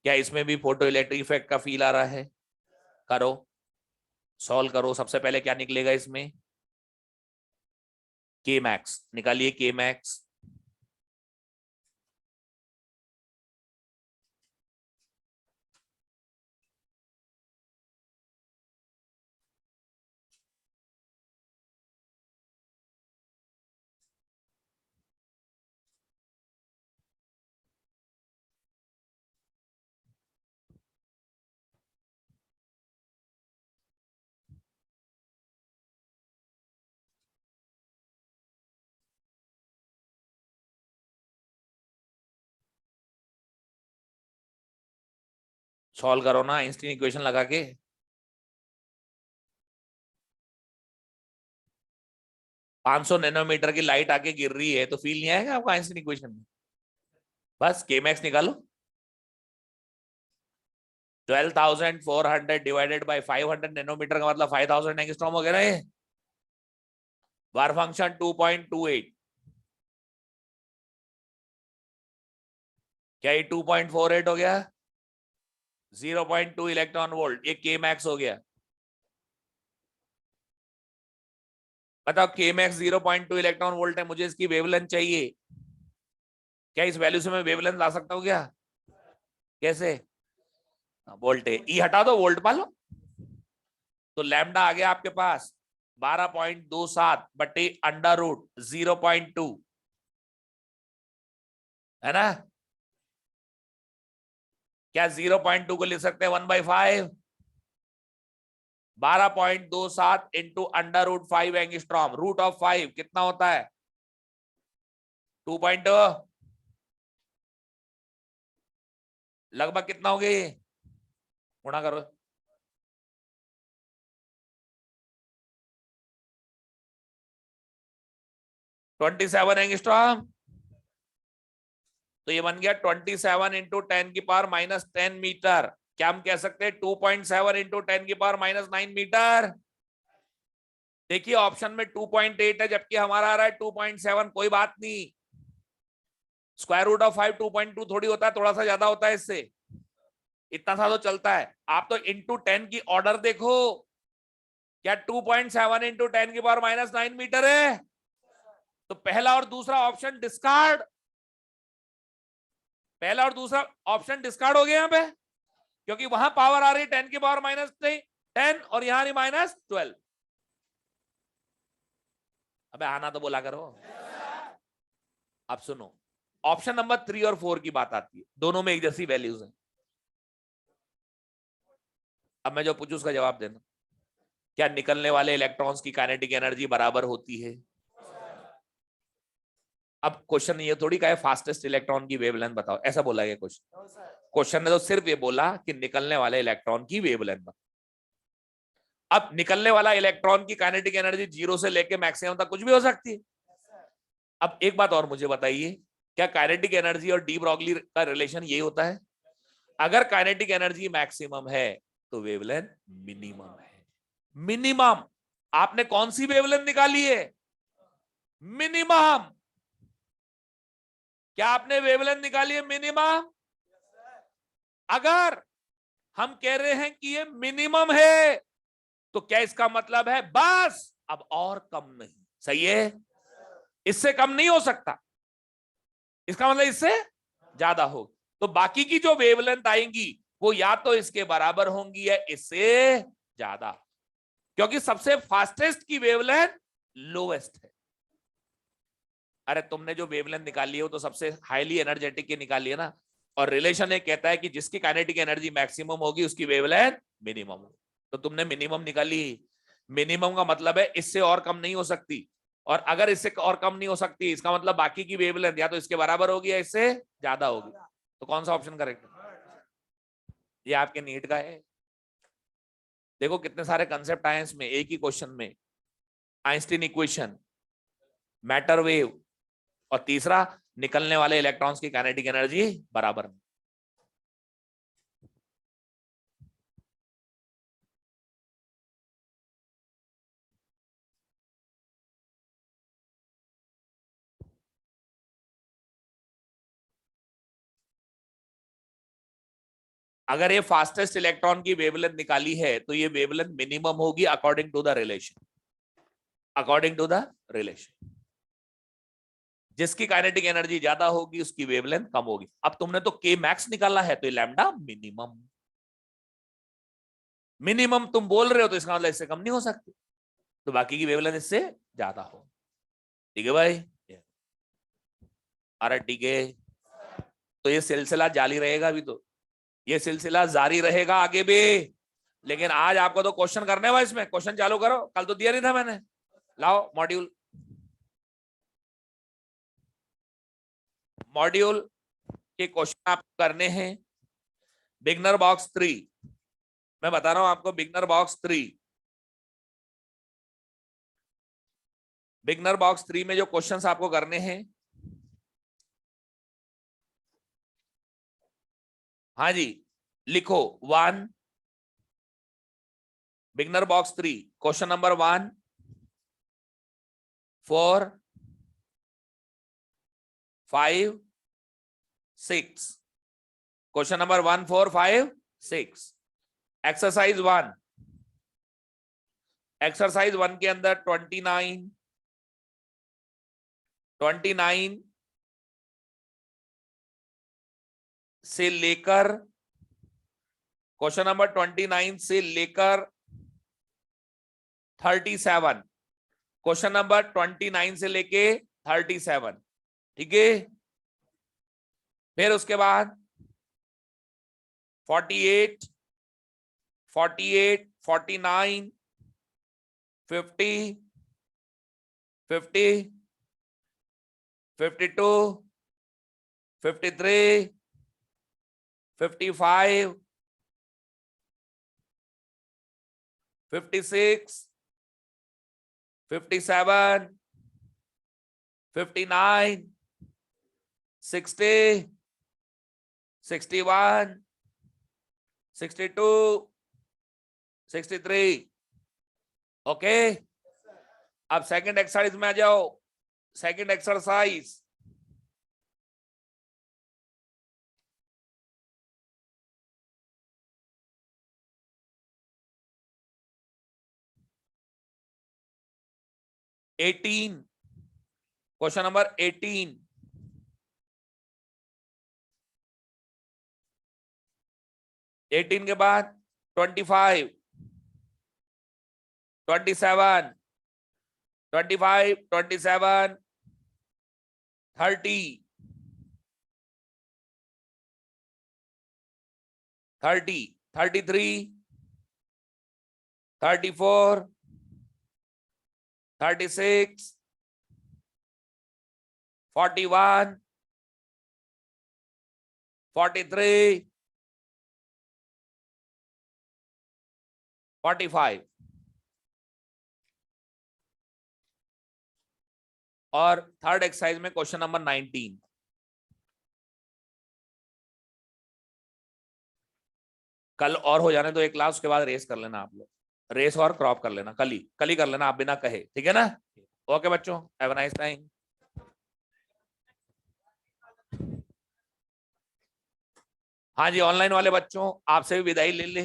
क्या इसमें भी फोटो इलेक्ट्रिक इफेक्ट का फील आ रहा है? करो, सॉल्व करो। सबसे पहले क्या निकलेगा इसमें? के मैक्स निकालिए, के मैक्स। सॉल्व करो ना आइंस्टीन इक्वेशन लगा के। पांच सौ नैनोमीटर की लाइट आके गिर रही है तो फील नहीं आएगा आपको आइंस्टीन इक्वेशन में? बस के मैक्स निकालो। 12,400 डिवाइडेड बाय 500 नैनोमीटर का मतलब 5,000 एंगस्ट्रॉम हो गया ना ये। वर्क फंक्शन 2.28, क्या ये 2.48 हो गया? 0.2 इलेक्ट्रॉन वोल्ट, ये के मैक्स हो गया। बताओ के मैक्स 0.2 इलेक्ट्रॉन वोल्ट है, मुझे इसकी वेवलेंथ चाहिए। क्या इस वैल्यू से मैं वेवलेंथ ला सकता हूँ क्या? कैसे? वोल्ट है, ई हटा दो, वोल्ट पा लो। तो लैम्डा आ गया आपके पास 12.27 बटे अंडर रूट 0.2, है ना? क्या 0.2 को लिख सकते हैं 1/5? 12.27 into under root 5 angstrom, root of 5 कितना होता है? 2.2। लगभग कितना हो गया ये? गुणा करो। 27 एंगस्ट्रॉम, तो ये बन गया 27 इंटू 10⁻⁻10 मीटर। क्या हम कह सकते हैं 2.7 इंटू 10⁻⁹ मीटर? देखिए ऑप्शन में 2.8 है जबकि हमारा आ रहा है 2.7, कोई बात नहीं। स्क्वायर रूट ऑफ 5 2.2 थोड़ी होता है, थोड़ा सा ज्यादा होता है इससे, इतना सा तो चलता है। आप तो इंटू 10 की ऑर्डर देखो, क्या 2.7 इंटू 10⁻⁹ मीटर है? तो पहला और दूसरा ऑप्शन डिस्कार्ड, पहला और दूसरा ऑप्शन डिस्कार्ड हो गया यहाँ पे, क्योंकि वहां पावर आ रही है 10⁻⁻10 और यहां रही -12। अबे आना तो बोला करो। अब सुनो, ऑप्शन नंबर 3 और 4 की बात आती है, दोनों में एक जैसी वैल्यूज हैं। अब मैं जो पूछूं उसका जवाब देना। क्या निकलने वाले इलेक्ट्रॉन्स की काइनेटिक एनर्जी बराबर होती है? अब क्वेश्चन ये थोड़ी का है फास्टेस्ट इलेक्ट्रॉन की वेवलेंथ बताओ, ऐसा बोला गया क्वेश्चन। क्वेश्चन ने तो सिर्फ ये बोला कि निकलने वाले इलेक्ट्रॉन की वेवलेंथ बताओ। अब निकलने वाला इलेक्ट्रॉन की काइनेटिक एनर्जी 0 से लेके मैक्सिमम तक कुछ भी हो सकती है। अब एक बात और मुझे बताइए, क्या काइनेटिक एनर्जी और डी ब्रॉगली का रिलेशन यही होता है? अगर काइनेटिक एनर्जी मैक्सिमम है तो वेवलेंथ मिनिमम है। मिनिमम, आपने कौन सी वेवलेंथ निकाली है? मिनिमम। क्या आपने वेवलेंथ निकाली है? मिनिमम। अगर हम कह रहे हैं कि ये मिनिमम है तो क्या इसका मतलब है बस अब और कम नहीं? सही है, इससे कम नहीं हो सकता, इसका मतलब इससे ज्यादा हो। तो बाकी की जो वेवलेंथ आएंगी वो या तो इसके बराबर होंगी या इससे ज्यादा, क्योंकि सबसे फास्टेस्ट की वेवलेंथ लोवेस्ट है। अरे तुमने जो वेवलेंथ निकाली है वो तो सबसे हाईली एनर्जेटिक की निकाली है ना, और रिलेशन एक कहता है कि जिसकी काइनेटिक एनर्जी मैक्सिमम होगी उसकी वेवलेंथ मिनिमम होगी। तो तुमने मिनिमम निकाली, मिनिमम का मतलब है इससे और कम नहीं हो सकती, और अगर इससे और कम नहीं हो सकती इसका मतलब बाकी की वेवलेंथ या तो इसके बराबर होगी या इससे ज्यादा होगी। तो कौन सा ऑप्शन करेक्ट है? ये आपके नीट का है। देखो कितने सारे कंसेप्ट आए हैं इसमें एक ही क्वेश्चन में। आइंस्टीन इक्वेशन, मैटर वेव, और तीसरा निकलने वाले इलेक्ट्रॉन्स की काइनेटिक एनर्जी बराबर। अगर ये फास्टेस्ट इलेक्ट्रॉन की वेवलेंथ निकाली है तो ये वेवलेंथ मिनिमम होगी according to the relation, according to the relation. जिसकी काइनेटिक एनर्जी ज्यादा होगी उसकी वेवलेंथ कम होगी। अब तुमने तो के मैक्स निकाला है तो ये लैम्डा मिनिमम, मिनिमम तुम बोल रहे हो तो इसका मतलब इससे कम नहीं हो सकती, तो बाकी की वेवलेंथ इससे ज्यादा हो। ठीक है भाई? अरे ठीक है, तो ये सिलसिला जारी रहेगा अभी, तो ये सिलसिला जारी रहेगा आगे भी। लेकिन आज आपको तो क्वेश्चन करने हुआ, इसमें क्वेश्चन चालू करो, कल तो दिया नहीं था मैंने। लाओ मॉड्यूल, मॉड्यूल के क्वेश्चन आप करने हैं। बिगनर बॉक्स 3, मैं बता रहा हूं आपको, बिगनर बॉक्स 3, बिगनर बॉक्स 3 में जो क्वेश्चंस आपको करने हैं, हाँ जी, लिखो 1, beginner box 3, question number 1, 4, 5, 6, question number 1, 4, 5, 6। Exercise 1, exercise 1 के अंदर 29 से लेकर, क्वेश्चन नंबर 29 से लेकर 37, क्वेश्चन नंबर 29 से लेके 37, ठीक है। फिर उसके बाद 48, 49, 50, 52, 53, 55, 56, 57, 59, 60, 61, 62, 63। ओके, अब सेकंड एक्सरसाइज में आ जाओ। सेकंड एक्सरसाइज, क्वेश्चन नंबर 18, 18 के बाद 25, 27, 25, 27, 30, 30, 33, 34, 36, 41, 43, 45। और थर्ड एक्सरसाइज में क्वेश्चन नंबर 19। कल और हो जाने तो एक क्लास, उसके बाद रेस कर लेना आप लोग, रेस और क्रॉप कर लेना, कल ही कर लेना आप बिना कहे, ठीक है ना। ओके बच्चों, हैव अ नाइस टाइम। हाँ जी, ऑनलाइन वाले बच्चों आपसे भी विदाई ले ले।